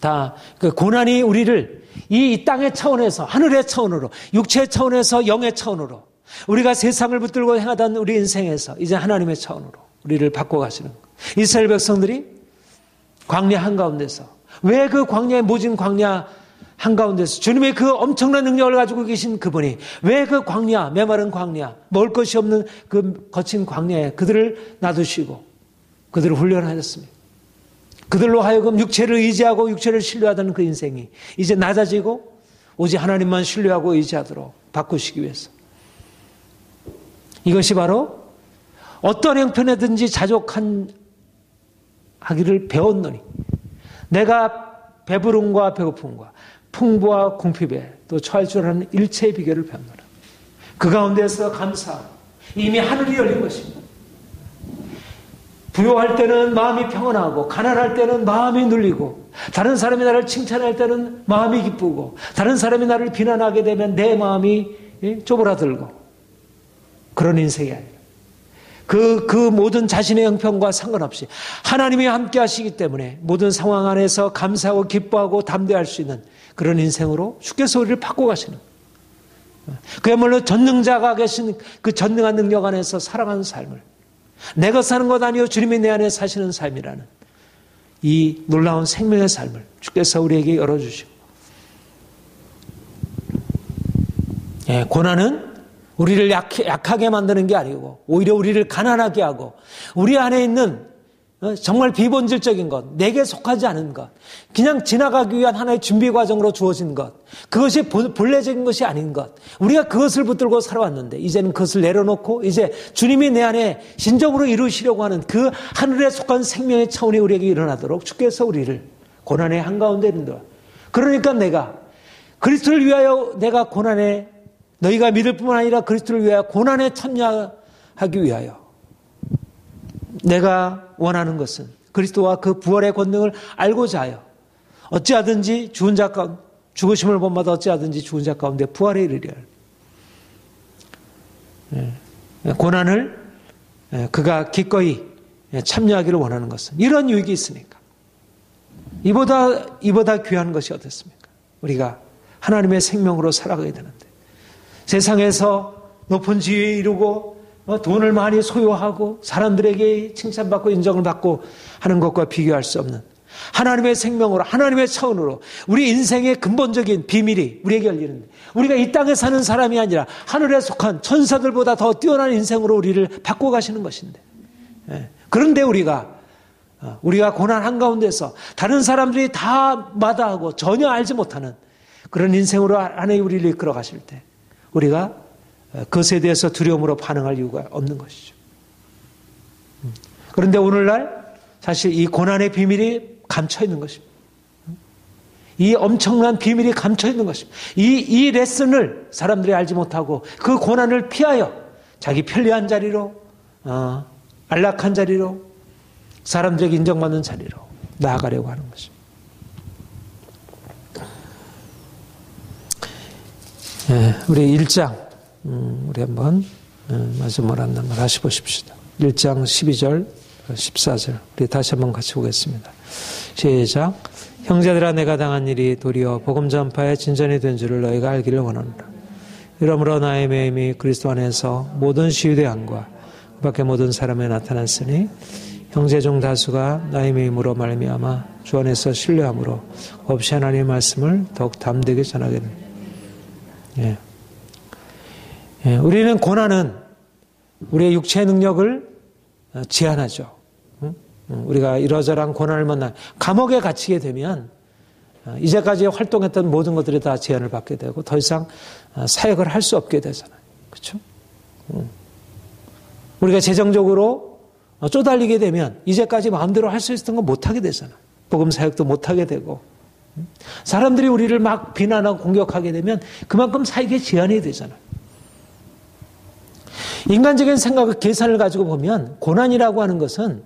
다 그 고난이 우리를 이 땅의 차원에서 하늘의 차원으로 육체의 차원에서 영의 차원으로 우리가 세상을 붙들고 행하던 우리 인생에서 이제 하나님의 차원으로 우리를 바꿔가시는 거예요. 이스라엘 백성들이 광야 한가운데서 왜 그 광야의 모진 광야 한가운데서 주님의 그 엄청난 능력을 가지고 계신 그분이 왜 그 광야 메마른 광야 먹을 것이 없는 그 거친 광야에 그들을 놔두시고 그들을 훈련하셨습니다. 그들로 하여금 육체를 의지하고 육체를 신뢰하던 그 인생이 이제 낮아지고 오직 하나님만 신뢰하고 의지하도록 바꾸시기 위해서 이것이 바로 어떤 형편에든지 자족하기를 배웠노니 내가 배부름과 배고픔과 풍부와 궁핍에 또 처할 줄 아는 일체의 비결을 배웠노라. 그 가운데서 감사하고 이미 하늘이 열린 것입니다. 부요할 때는 마음이 평안하고 가난할 때는 마음이 눌리고 다른 사람이 나를 칭찬할 때는 마음이 기쁘고 다른 사람이 나를 비난하게 되면 내 마음이 쪼그라들고 그런 인생이 아니라 그 모든 자신의 형편과 상관없이 하나님이 함께 하시기 때문에 모든 상황 안에서 감사하고 기뻐하고 담대할 수 있는 그런 인생으로 주께서 우리를 바꿔가시는 그야말로 전능자가 계신 그 전능한 능력 안에서 살아가는 삶을 내가 사는 것 아니요 주님이 내 안에 사시는 삶이라는 이 놀라운 생명의 삶을 주께서 우리에게 열어주시고 고난은 우리를 약하게 만드는 게 아니고 오히려 우리를 가난하게 하고 우리 안에 있는 정말 비본질적인 것, 내게 속하지 않은 것, 그냥 지나가기 위한 하나의 준비 과정으로 주어진 것, 그것이 본래적인 것이 아닌 것, 우리가 그것을 붙들고 살아왔는데 이제는 그것을 내려놓고 이제 주님이 내 안에 진정으로 이루시려고 하는 그 하늘에 속한 생명의 차원이 우리에게 일어나도록 주께서 우리를 고난의 한가운데 있는다. 그러니까 내가 그리스도를 위하여 내가 고난에 너희가 믿을 뿐만 아니라 그리스도를 위하여 고난에 참여하기 위하여 내가 원하는 것은 그리스도와 그 부활의 권능을 알고자 하여 어찌하든지 죽으심을 본받아 어찌하든지 죽은 자 가운데 부활에 이르리라. 고난을 그가 기꺼이 참여하기를 원하는 것은 이런 유익이 있으니까 이보다 귀한 것이 어떻습니까? 우리가 하나님의 생명으로 살아가게 되는데 세상에서 높은 지위에 이루고 돈을 많이 소유하고 사람들에게 칭찬받고 인정을 받고 하는 것과 비교할 수 없는 하나님의 생명으로 하나님의 차원으로 우리 인생의 근본적인 비밀이 우리에게 열리는데 우리가 이 땅에 사는 사람이 아니라 하늘에 속한 천사들보다 더 뛰어난 인생으로 우리를 바꿔가시는 것인데 그런데 우리가 고난 한가운데서 다른 사람들이 다 마다하고 전혀 알지 못하는 그런 인생으로 안에 우리를 이끌어 가실 때 우리가 그것에 대해서 두려움으로 반응할 이유가 없는 것이죠. 그런데 오늘날 사실 이 고난의 비밀이 감춰 있는 것입니다. 이 엄청난 비밀이 감춰 있는 것입니다. 이 레슨을 사람들이 알지 못하고 그 고난을 피하여 자기 편리한 자리로 안락한 자리로 사람들에게 인정받는 자리로 나아가려고 하는 것입니다. 우리 1장 우리 한번 말씀 뭐란다 다시 보십시다. 1장 12절 14절 우리 다시 한번 같이 보겠습니다. 시작. 형제들아 내가 당한 일이 도리어 복음 전파의 진전이 된 줄을 너희가 알기를 원하노라. 이러므로 나의 매임이 그리스도 안에서 모든 시유대함과 그 밖에 모든 사람에 나타났으니 형제 중 다수가 나의 매임으로 말미암아 주 안에서 신뢰함으로 없이 하나님의 말씀을 더욱 담대하게 전하게 됩니다. 우리는 고난은 우리의 육체의 능력을 제한하죠. 우리가 이러저러한 고난을 만나 감옥에 갇히게 되면 이제까지 활동했던 모든 것들이 다 제한을 받게 되고 더 이상 사역을 할 수 없게 되잖아요. 그렇죠? 우리가 재정적으로 쪼달리게 되면 이제까지 마음대로 할 수 있었던 거 못하게 되잖아요. 복음 사역도 못하게 되고 사람들이 우리를 막 비난하고 공격하게 되면 그만큼 사역에 제한이 되잖아요. 인간적인 생각과 계산을 가지고 보면 고난이라고 하는 것은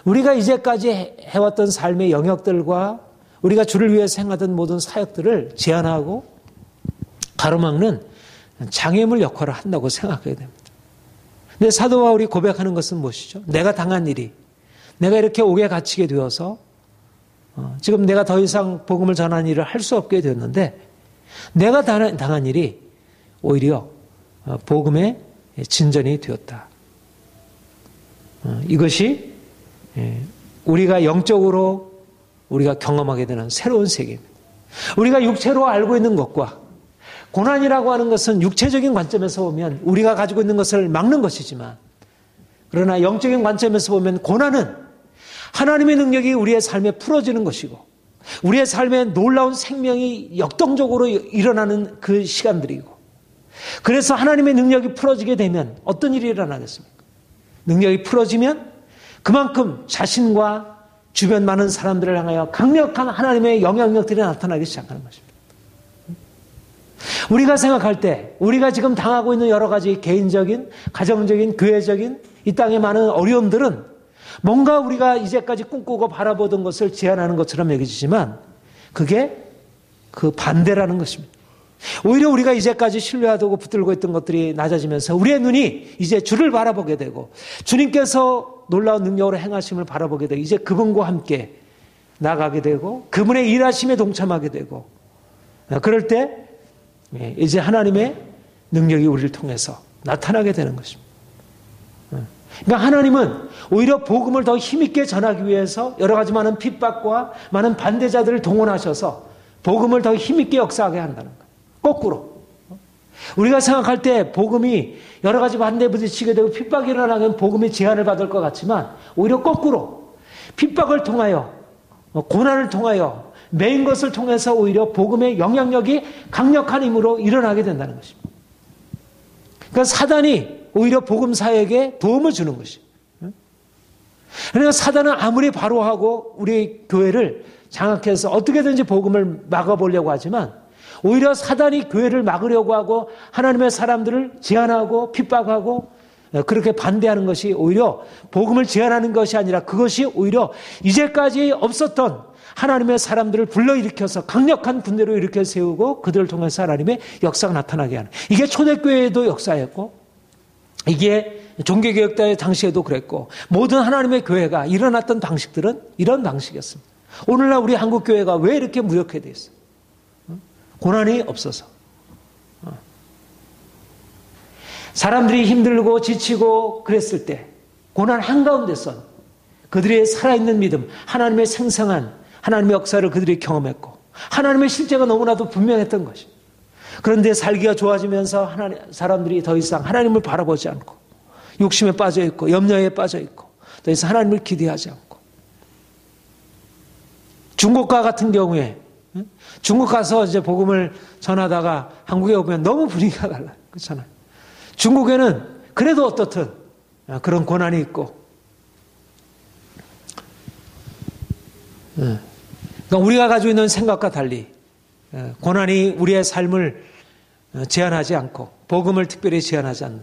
우리가 이제까지 해왔던 삶의 영역들과 우리가 주를 위해서 행하던 모든 사역들을 제한하고 가로막는 장애물 역할을 한다고 생각해야 됩니다. 근데 사도 바울이 고백하는 것은 무엇이죠? 내가 당한 일이 내가 이렇게 옥에 갇히게 되어서 지금 내가 더 이상 복음을 전하는 일을 할 수 없게 되었는데 내가 당한 일이 오히려 복음의 진전이 되었다. 이것이 우리가 영적으로 우리가 경험하게 되는 새로운 세계입니다. 우리가 육체로 알고 있는 것과 고난이라고 하는 것은 육체적인 관점에서 보면 우리가 가지고 있는 것을 막는 것이지만 그러나 영적인 관점에서 보면 고난은 하나님의 능력이 우리의 삶에 풀어지는 것이고 우리의 삶에 놀라운 생명이 역동적으로 일어나는 그 시간들이고 그래서 하나님의 능력이 풀어지게 되면 어떤 일이 일어나겠습니까? 능력이 풀어지면 그만큼 자신과 주변 많은 사람들을 향하여 강력한 하나님의 영향력들이 나타나기 시작하는 것입니다. 우리가 생각할 때 우리가 지금 당하고 있는 여러 가지 개인적인, 가정적인, 교회적인 이 땅의 많은 어려움들은 뭔가 우리가 이제까지 꿈꾸고 바라보던 것을 제한하는 것처럼 여겨지지만 그게 그 반대라는 것입니다. 오히려 우리가 이제까지 신뢰하고 붙들고 있던 것들이 낮아지면서 우리의 눈이 이제 주를 바라보게 되고 주님께서 놀라운 능력으로 행하심을 바라보게 되고 이제 그분과 함께 나가게 되고 그분의 일하심에 동참하게 되고 그럴 때 이제 하나님의 능력이 우리를 통해서 나타나게 되는 것입니다. 그러니까 하나님은 오히려 복음을 더 힘있게 전하기 위해서 여러 가지 많은 핍박과 많은 반대자들을 동원하셔서 복음을 더 힘있게 역사하게 한다는 거예요. 거꾸로. 우리가 생각할 때 복음이 여러 가지 반대에 부딪히게 되고 핍박이 일어나면 복음이 제한을 받을 것 같지만 오히려 거꾸로 핍박을 통하여 고난을 통하여 매인 것을 통해서 오히려 복음의 영향력이 강력한 힘으로 일어나게 된다는 것입니다. 그러니까 사단이 오히려 복음 사역에 도움을 주는 것이에요. 그러니까 사단은 아무리 바로하고 우리 교회를 장악해서 어떻게든지 복음을 막아보려고 하지만 오히려 사단이 교회를 막으려고 하고 하나님의 사람들을 제한하고 핍박하고 그렇게 반대하는 것이 오히려 복음을 제한하는 것이 아니라 그것이 오히려 이제까지 없었던 하나님의 사람들을 불러일으켜서 강력한 군대로 일으켜 세우고 그들을 통해서 하나님의 역사가 나타나게 하는 이게 초대교회에도 역사였고 이게 종교개혁대 당시에도 그랬고 모든 하나님의 교회가 일어났던 방식들은 이런 방식이었습니다. 오늘날 우리 한국교회가 왜 이렇게 무력화되어 있어요? 고난이 없어서. 사람들이 힘들고 지치고 그랬을 때 고난 한가운데서 그들의 살아있는 믿음, 하나님의 생생한 하나님의 역사를 그들이 경험했고 하나님의 실제가 너무나도 분명했던 것입니다. 그런데 살기가 좋아지면서 사람들이 더 이상 하나님을 바라보지 않고 욕심에 빠져 있고 염려에 빠져 있고 더 이상 하나님을 기대하지 않고 중국과 같은 경우에 중국 가서 이제 복음을 전하다가 한국에 오면 너무 분위기가 달라요. 그렇잖아요. 중국에는 그래도 어떻든 그런 고난이 있고 그러니까 우리가 가지고 있는 생각과 달리 고난이 우리의 삶을 제한하지 않고 복음을 특별히 제한하지 않는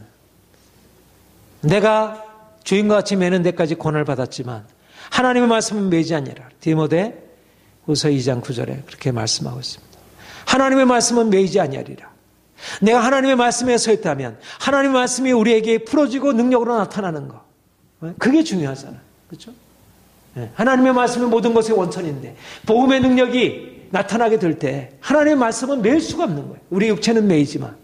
내가 주인과 같이 매는 데까지 고난을 받았지만 하나님의 말씀은 매지 아니라 디모데 후서 2장 9절에 그렇게 말씀하고 있습니다. 하나님의 말씀은 매이지 아니하리라. 내가 하나님의 말씀에 서 있다면 하나님의 말씀이 우리에게 풀어지고 능력으로 나타나는 거. 그게 중요하잖아요. 그렇죠? 하나님의 말씀은 모든 것의 원천인데 복음의 능력이 나타나게 될 때 하나님의 말씀은 매일 수가 없는 거예요. 우리 육체는 매이지만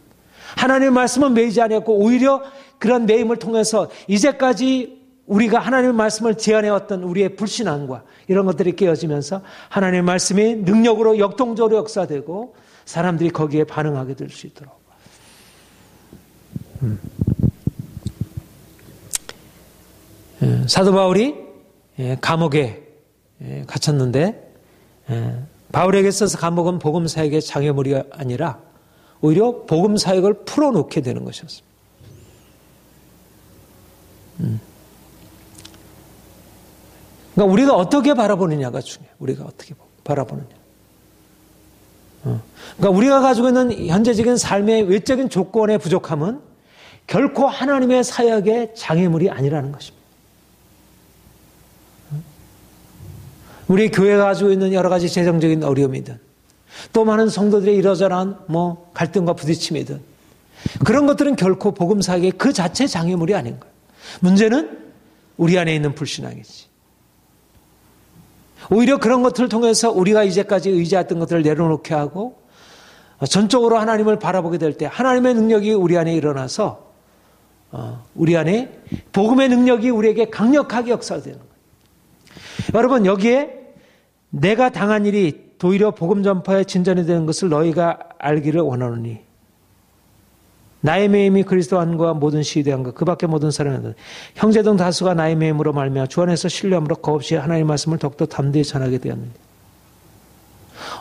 하나님의 말씀은 매이지 않았고 오히려 그런 매임을 통해서 이제까지 우리가 하나님의 말씀을 제안해왔던 우리의 불신앙과 이런 것들이 깨어지면서 하나님의 말씀이 능력으로 역동적으로 역사되고 사람들이 거기에 반응하게 될 수 있도록. 사도 바울이 감옥에 갇혔는데 바울에게 있어서 감옥은 복음 사역의 장애물이 아니라 오히려 복음 사역을 풀어놓게 되는 것이었습니다. 그러니까 우리가 어떻게 바라보느냐가 중요해요. 우리가 어떻게 바라보느냐. 그러니까 우리가 가지고 있는 현재적인 삶의 외적인 조건의 부족함은 결코 하나님의 사역의 장애물이 아니라는 것입니다. 우리 교회가 가지고 있는 여러 가지 재정적인 어려움이든 또 많은 성도들의 이러저러한 갈등과 부딪힘이든 그런 것들은 결코 복음 사역의 그 자체 장애물이 아닌 거예요. 문제는 우리 안에 있는 불신앙이지. 오히려 그런 것들을 통해서 우리가 이제까지 의지했던 것들을 내려놓게 하고 전적으로 하나님을 바라보게 될 때 하나님의 능력이 우리 안에 일어나서 우리 안에 복음의 능력이 우리에게 강력하게 역사되는 거예요. 여러분 여기에 내가 당한 일이 도리어 복음 전파의 진전이 되는 것을 너희가 알기를 원하노니 나의 매임이 그리스도 안과 모든 시대한과 그 밖에 모든 사람은 형제 등 다수가 나의 매임으로 말미암아 주 안에서 신뢰함으로 겁없이 하나님의 말씀을 더욱더 담대히 전하게 되었느냐.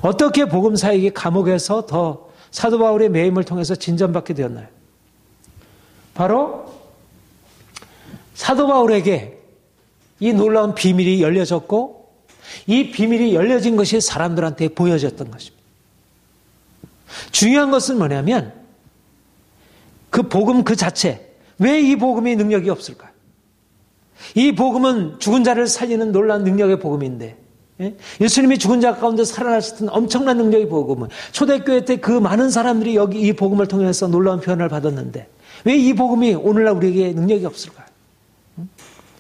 어떻게 복음 사역이 감옥에서 더 사도 바울의 매임을 통해서 진전받게 되었나요? 바로 사도 바울에게 이 놀라운 비밀이 열려졌고 이 비밀이 열려진 것이 사람들한테 보여졌던 것입니다. 중요한 것은 뭐냐면 그 복음 그 자체, 왜 이 복음이 능력이 없을까요? 이 복음은 죽은 자를 살리는 놀라운 능력의 복음인데 예수님이 죽은 자 가운데 살아나셨던 엄청난 능력의 복음은 초대교회 때 그 많은 사람들이 여기 이 복음을 통해서 놀라운 표현을 받았는데 왜 이 복음이 오늘날 우리에게 능력이 없을까요?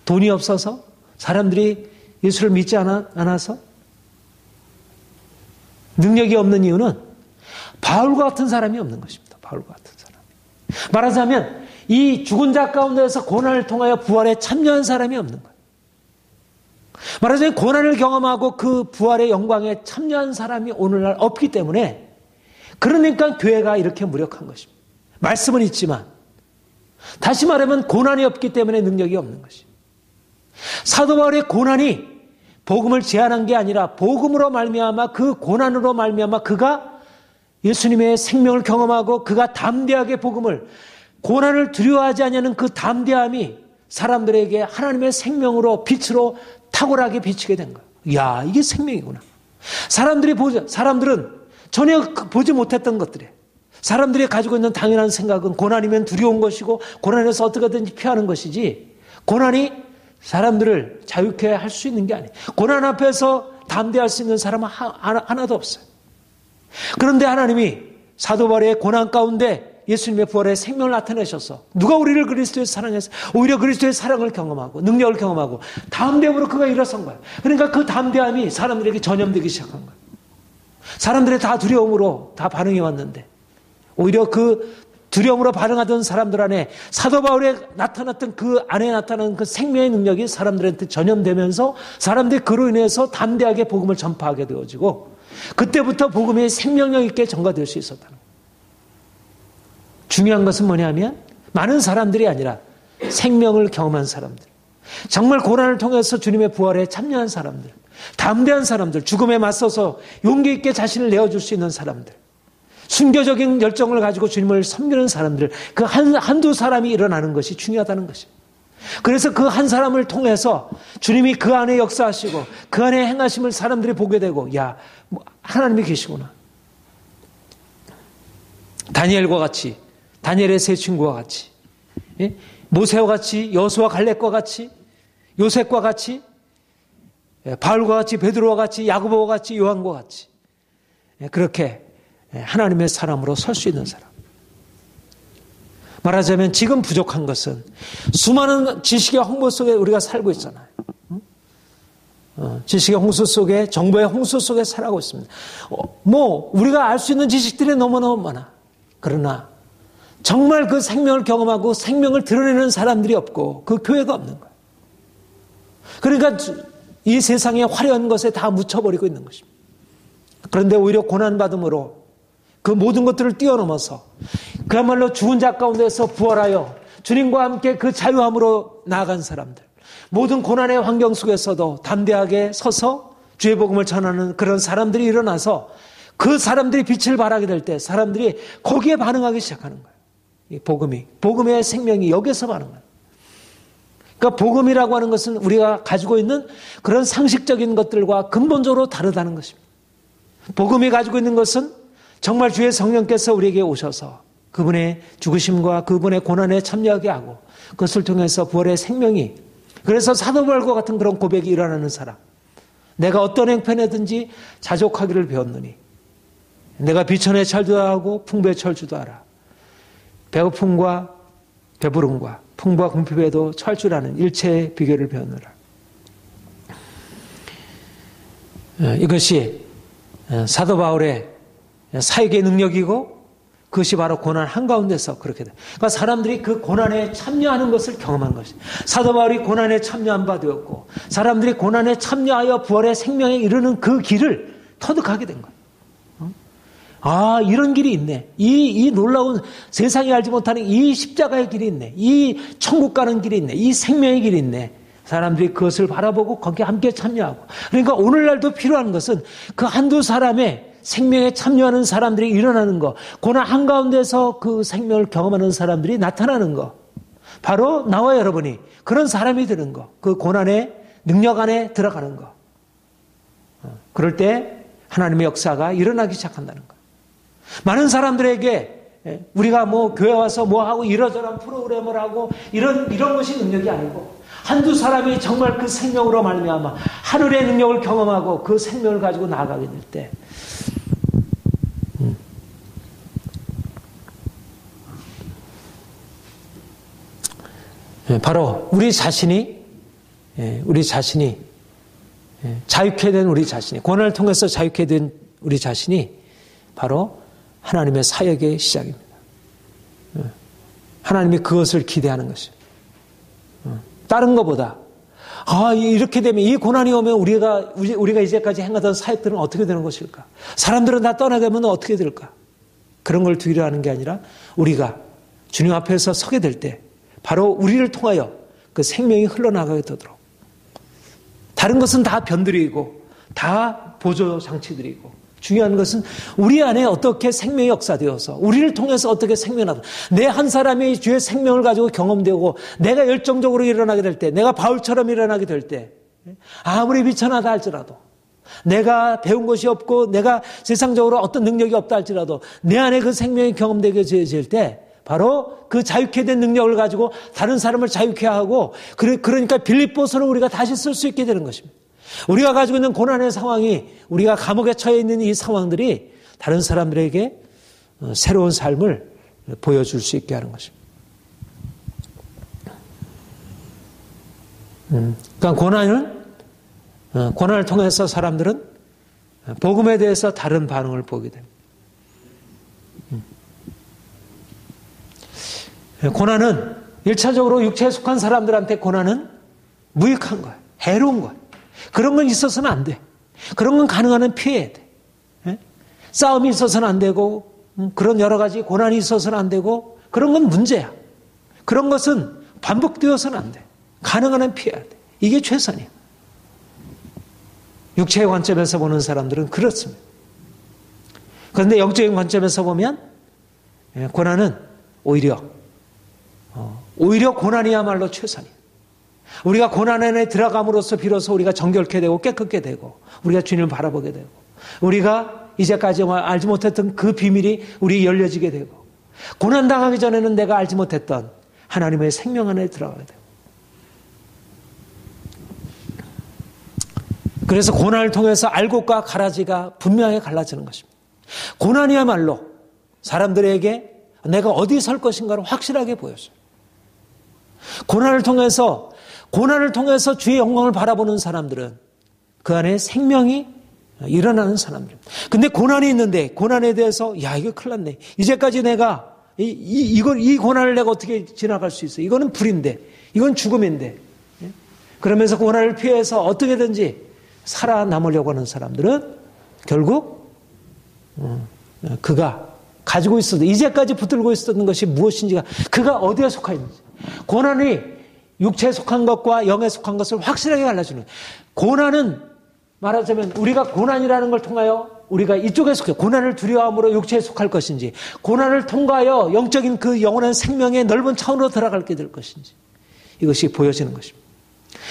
돈이 없어서? 사람들이 예수를 믿지 않아서? 능력이 없는 이유는 바울과 같은 사람이 없는 것입니다. 바울과 같은 사람. 말하자면 이 죽은 자 가운데서 고난을 통하여 부활에 참여한 사람이 없는 거예요. 말하자면 고난을 경험하고 그 부활의 영광에 참여한 사람이 오늘날 없기 때문에 그러니까 교회가 이렇게 무력한 것입니다. 말씀은 있지만 다시 말하면 고난이 없기 때문에 능력이 없는 것입니다. 사도 바울의 고난이 복음을 제한한 게 아니라 복음으로 말미암아 그 고난으로 말미암아 그가 예수님의 생명을 경험하고 그가 담대하게 복음을 고난을 두려워하지 않냐는 그 담대함이 사람들에게 하나님의 생명으로 빛으로 탁월하게 비치게 된 거예요. 이야, 이게 생명이구나. 사람들은 전혀 보지 못했던 것들이에요. 사람들이 가지고 있는 당연한 생각은 고난이면 두려운 것이고 고난에서 어떻게든지 피하는 것이지 고난이 사람들을 자유케 할 수 있는 게 아니에요. 고난 앞에서 담대할 수 있는 사람은 하나도 없어요. 그런데 하나님이 사도 바울의 고난 가운데 예수님의 부활의 생명을 나타내셔서 누가 우리를 그리스도의 사랑해서 오히려 그리스도의 사랑을 경험하고 능력을 경험하고 담대함으로 그가 일어선 거예요. 그러니까 그 담대함이 사람들에게 전염되기 시작한 거예요. 사람들의 다 두려움으로 다 반응이 왔는데 오히려 그 두려움으로 반응하던 사람들 안에 사도 바울에 나타났던 그 안에 나타나는 그 생명의 능력이 사람들한테 전염되면서 사람들이 그로 인해서 담대하게 복음을 전파하게 되어지고 그때부터 복음이 생명력 있게 전가될 수 있었다는 거예요. 중요한 것은 뭐냐면 많은 사람들이 아니라 생명을 경험한 사람들, 정말 고난을 통해서 주님의 부활에 참여한 사람들, 담대한 사람들, 죽음에 맞서서 용기 있게 자신을 내어줄 수 있는 사람들, 순교적인 열정을 가지고 주님을 섬기는 사람들, 그 한두 사람이 일어나는 것이 중요하다는 것입니다. 그래서 그 한 사람을 통해서 주님이 그 안에 역사하시고 그 안에 행하심을 사람들이 보게 되고 야, 하나님이 계시구나. 다니엘과 같이, 다니엘의 세 친구와 같이, 모세와 같이, 여수와 갈렙과 같이, 요셉과 같이, 바울과 같이, 베드로와 같이, 야고보와 같이, 요한과 같이 그렇게 하나님의 사람으로 설 수 있는 사람. 말하자면 지금 부족한 것은 수많은 지식의 홍보 속에 우리가 살고 있잖아요. 지식의 홍수 속에, 정보의 홍수 속에 살아가고 있습니다. 우리가 알 수 있는 지식들이 너무너무 많아. 그러나 정말 그 생명을 경험하고 생명을 드러내는 사람들이 없고 그 교회가 없는 거예요. 그러니까 이 세상의 화려한 것에 다 묻혀버리고 있는 것입니다. 그런데 오히려 고난받음으로 그 모든 것들을 뛰어넘어서 그야말로 죽은 자 가운데서 부활하여 주님과 함께 그 자유함으로 나아간 사람들, 모든 고난의 환경 속에서도 담대하게 서서 주의 복음을 전하는 그런 사람들이 일어나서 그 사람들이 빛을 발하게 될 때 사람들이 거기에 반응하기 시작하는 거예요. 이 복음의 생명이 여기서 반응하는 거예요. 그러니까 복음이라고 하는 것은 우리가 가지고 있는 그런 상식적인 것들과 근본적으로 다르다는 것입니다. 복음이 가지고 있는 것은 정말 주의 성령께서 우리에게 오셔서 그분의 죽으심과 그분의 고난에 참여하게 하고 그것을 통해서 부활의 생명이, 그래서 사도 바울과 같은 그런 고백이 일어나는 사람, 내가 어떤 형편이든지 자족하기를 배웠느니 내가 비천에 철주하고 풍부에 철주도하라. 배고픔과 배부름과 풍부와 궁핍에도 철주라는 일체의 비결을 배웠느라. 이것이 사도 바울의 사역의 능력이고 그것이 바로 고난 한가운데서 그렇게 돼. 그러니까 사람들이 그 고난에 참여하는 것을 경험한 것이. 사도 바울이 고난에 참여한 바 되었고 사람들이 고난에 참여하여 부활의 생명에 이르는 그 길을 터득하게 된 거예요. 이런 길이 있네. 이 놀라운 세상이 알지 못하는 이 십자가의 길이 있네. 이 천국 가는 길이 있네. 이 생명의 길이 있네. 사람들이 그것을 바라보고 거기에 함께 참여하고. 그러니까 오늘날도 필요한 것은 그 한두 사람의 생명에 참여하는 사람들이 일어나는 거, 고난 한가운데서 그 생명을 경험하는 사람들이 나타나는 거, 바로 나와 여러분이 그런 사람이 되는 거, 그 고난의 능력 안에 들어가는 거. 그럴 때 하나님의 역사가 일어나기 시작한다는 거. 많은 사람들에게 우리가 교회 와서 하고 이러저런 프로그램을 하고 이런 것이 능력이 아니고 한두 사람이 정말 그 생명으로 말미암아 하늘의 능력을 경험하고 그 생명을 가지고 나아가게 될 때 바로 우리 자신이 자유케 된 우리 자신이, 고난을 통해서 자유케 된 우리 자신이 바로 하나님의 사역의 시작입니다. 하나님이 그것을 기대하는 것이에요. 다른 것보다 이렇게 되면, 이 고난이 오면 우리가 이제까지 행하던 사역들은 어떻게 되는 것일까? 사람들은 다 떠나게 하면 어떻게 될까? 그런 걸 두려워하는 게 아니라 우리가 주님 앞에서 서게 될 때 바로 우리를 통하여 그 생명이 흘러나가게 되도록, 다른 것은 다 변들이고 다 보조 장치들이고, 중요한 것은 우리 안에 어떻게 생명이 역사되어서 우리를 통해서 어떻게 생명하다, 내 한 사람이 주의 생명을 가지고 경험되고 내가 열정적으로 일어나게 될 때, 내가 바울처럼 일어나게 될 때, 아무리 비천하다 할지라도, 내가 배운 것이 없고 내가 세상적으로 어떤 능력이 없다 할지라도 내 안에 그 생명이 경험되게 될 때 바로 그 자유케 된 능력을 가지고 다른 사람을 자유케 하고, 그러니까 빌립보서를 우리가 다시 쓸 수 있게 되는 것입니다. 우리가 가지고 있는 고난의 상황이, 우리가 감옥에 처해 있는 이 상황들이 다른 사람들에게 새로운 삶을 보여줄 수 있게 하는 것입니다. 그러니까 고난을 통해서 사람들은 복음에 대해서 다른 반응을 보게 됩니다. 고난은 1차적으로 육체에 속한 사람들한테 고난은 무익한 거야. 해로운 거야. 그런 건 있어서는 안 돼. 그런 건 가능하면 피해야 돼. 싸움이 있어서는 안 되고, 그런 여러 가지 고난이 있어서는 안 되고, 그런 건 문제야. 그런 것은 반복되어서는 안 돼. 가능하면 피해야 돼. 이게 최선이야. 육체의 관점에서 보는 사람들은 그렇습니다. 그런데 영적인 관점에서 보면 고난은 오히려 고난이야말로 최선이에요. 우리가 고난 안에 들어감으로써 비로소 우리가 정결케 되고 깨끗게 되고 우리가 주님을 바라보게 되고 우리가 이제까지 알지 못했던 그 비밀이 우리 열려지게 되고 고난당하기 전에는 내가 알지 못했던 하나님의 생명 안에 들어가게 되고, 그래서 고난을 통해서 알곡과 가라지가 분명하게 갈라지는 것입니다. 고난이야말로 사람들에게 내가 어디 설 것인가를 확실하게 보여줘요. 고난을 통해서 주의 영광을 바라보는 사람들은 그 안에 생명이 일어나는 사람들입니다. 근데 고난이 있는데 고난에 대해서 이거 큰일 났네. 이제까지 내가 이 고난을 내가 어떻게 지나갈 수 있어? 이거는 불인데, 이건 죽음인데. 그러면서 고난을 피해서 어떻게든지 살아남으려고 하는 사람들은 결국 그가 가지고 있었던, 이제까지 붙들고 있었던 것이 무엇인지가, 그가 어디에 속하 있는지, 고난이 육체에 속한 것과 영에 속한 것을 확실하게 갈라주는 거예요. 고난은 말하자면 우리가 고난이라는 걸 통하여 우리가 이쪽에 속해 고난을 두려워함으로 육체에 속할 것인지, 고난을 통과하여 영적인 그 영원한 생명의 넓은 차원으로 들어가게 될 것인지, 이것이 보여지는 것입니다.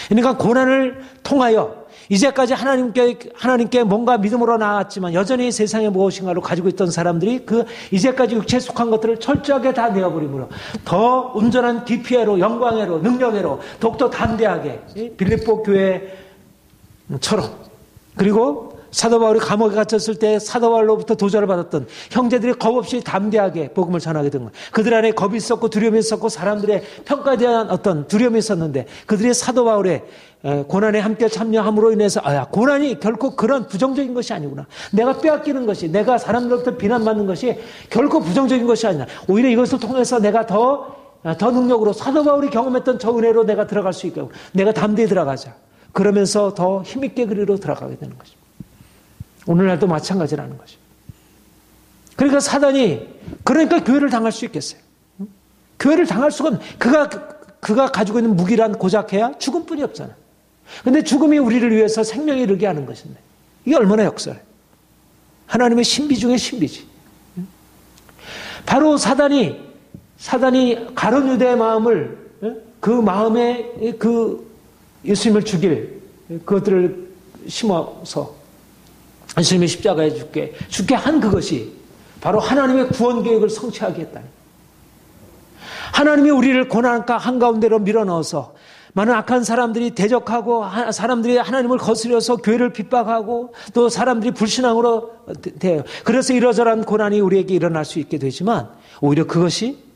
그러니까 고난을 통하여 이제까지 하나님께 뭔가 믿음으로 나아갔지만 여전히 세상에 무엇인가를 가지고 있던 사람들이 그 이제까지 육체에 속한 것들을 철저하게 다 내어버림으로 더 온전한 기피애로, 영광애로, 능력애로 더욱더 담대하게 빌립보 교회처럼, 그리고 사도 바울이 감옥에 갇혔을 때 사도 바울로부터 도전을 받았던 형제들이 겁없이 담대하게 복음을 전하게 된 거예요. 그들 안에 겁이 있었고 두려움이 있었고 사람들의 평가에 대한 어떤 두려움이 있었는데 그들이 사도 바울의 고난에 함께 참여함으로 인해서 고난이 결코 그런 부정적인 것이 아니구나. 내가 빼앗기는 것이, 내가 사람들로부터 비난받는 것이 결코 부정적인 것이 아니라 오히려 이것을 통해서 내가 더 능력으로 사도 바울이 경험했던 저 은혜로 내가 들어갈 수 있고 내가 담대히 들어가자. 그러면서 더 힘있게 그리로 들어가게 되는 것입니다. 오늘날도 마찬가지라는 것이죠. 그러니까 사단이, 그러니까 교회를 당할 수 있겠어요. 교회를 당할 수가 없는, 그가 가지고 있는 무기란 고작해야 죽음뿐이 없잖아. 근데 죽음이 우리를 위해서 생명에 이르게 하는 것인데 이게 얼마나 역설해. 하나님의 신비 중에 신비지. 바로 사단이 가룟 유대의 마음을, 그 마음에 그 예수님을 죽일 그것들을 심어서 예수님의 십자가에 죽게 한 그것이 바로 하나님의 구원 계획을 성취하게 했다니. 하나님이 우리를 고난 한가운데로 밀어넣어서 많은 악한 사람들이 대적하고 사람들이 하나님을 거스려서 교회를 핍박하고 또 사람들이 불신앙으로 돼요. 그래서 이러저러한 고난이 우리에게 일어날 수 있게 되지만 오히려 그것이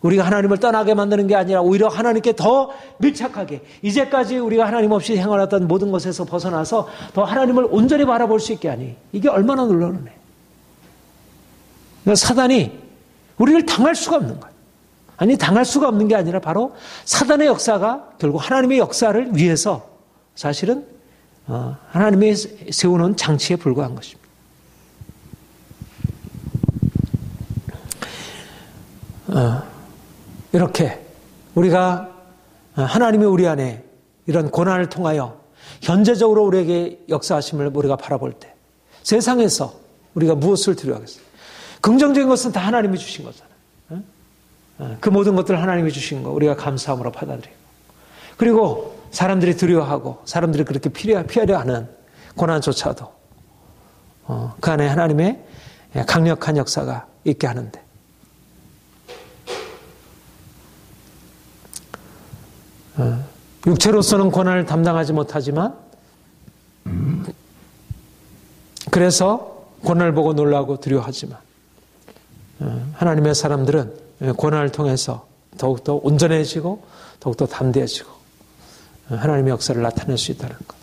우리가 하나님을 떠나게 만드는 게 아니라 오히려 하나님께 더 밀착하게, 이제까지 우리가 하나님 없이 행하였던 모든 것에서 벗어나서 더 하나님을 온전히 바라볼 수 있게 하니 이게 얼마나 놀라운 애. 그러니까 사단이 우리를 당할 수가 없는 거예요. 아니, 당할 수가 없는 게 아니라 바로 사단의 역사가 결국 하나님의 역사를 위해서 사실은 하나님이 세우는 장치에 불과한 것입니다. 이렇게 우리가 하나님이 우리 안에 이런 고난을 통하여 현재적으로 우리에게 역사하심을 우리가 바라볼 때 세상에서 우리가 무엇을 두려워하겠어요? 긍정적인 것은 다 하나님이 주신 거잖아요. 그 모든 것들을 하나님이 주신 거 우리가 감사함으로 받아들이고, 그리고 사람들이 두려워하고 사람들이 그렇게 피하려 하는 고난조차도 그 안에 하나님의 강력한 역사가 있게 하는데, 육체로서는 고난을 담당하지 못하지만 그래서 고난을 보고 놀라고 두려워하지만 하나님의 사람들은 고난을 통해서 더욱더 온전해지고 더욱더 담대해지고 하나님의 역사를 나타낼 수 있다는 것.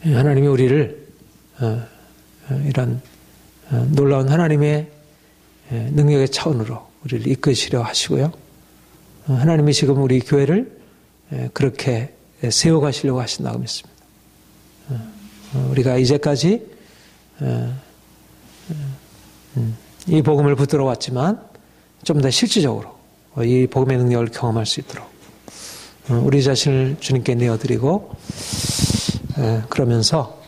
하나님이 우리를 이런 놀라운 하나님의 능력의 차원으로 우리를 이끄시려 하시고요. 하나님이 지금 우리 교회를 그렇게 세워가시려고 하신다고 믿습니다. 우리가 이제까지 이 복음을 붙들어 왔지만 좀 더 실질적으로 이 복음의 능력을 경험할 수 있도록 우리 자신을 주님께 내어드리고, 그러면서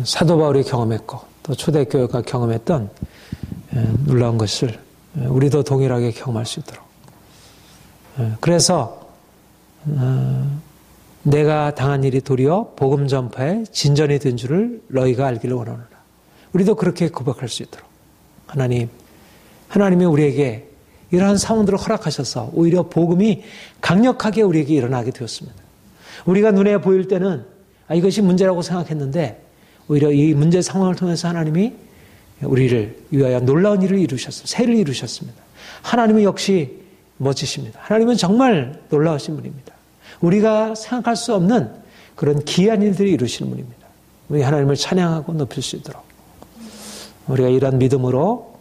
사도 바울이 경험했고 또 초대교회가 경험했던 놀라운 것을 우리도 동일하게 경험할 수 있도록, 그래서 내가 당한 일이 도리어 복음 전파에 진전이 된 줄을 너희가 알기를 원하노라. 우리도 그렇게 고백할 수 있도록 하나님이 우리에게 이러한 상황들을 허락하셔서 오히려 복음이 강력하게 우리에게 일어나게 되었습니다. 우리가 눈에 보일 때는 이것이 문제라고 생각했는데 오히려 이 문제 상황을 통해서 하나님이 우리를 위하여 놀라운 일을 이루셨습니다. 새를 이루셨습니다. 하나님은 역시 멋지십니다. 하나님은 정말 놀라우신 분입니다. 우리가 생각할 수 없는 그런 기이한 일들을 이루시는 분입니다. 우리 하나님을 찬양하고 높일 수 있도록 우리가 이러한 믿음으로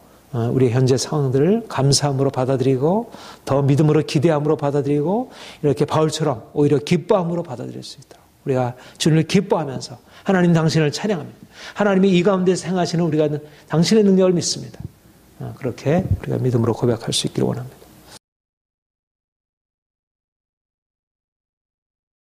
우리 현재 상황들을 감사함으로 받아들이고 더 믿음으로 기대함으로 받아들이고 이렇게 바울처럼 오히려 기뻐함으로 받아들일 수 있도록 우리가 주님을 기뻐하면서 하나님 당신을 찬양합니다. 하나님이 이 가운데 행하시는 우리가 당신의 능력을 믿습니다. 그렇게 우리가 믿음으로 고백할 수 있기를 원합니다.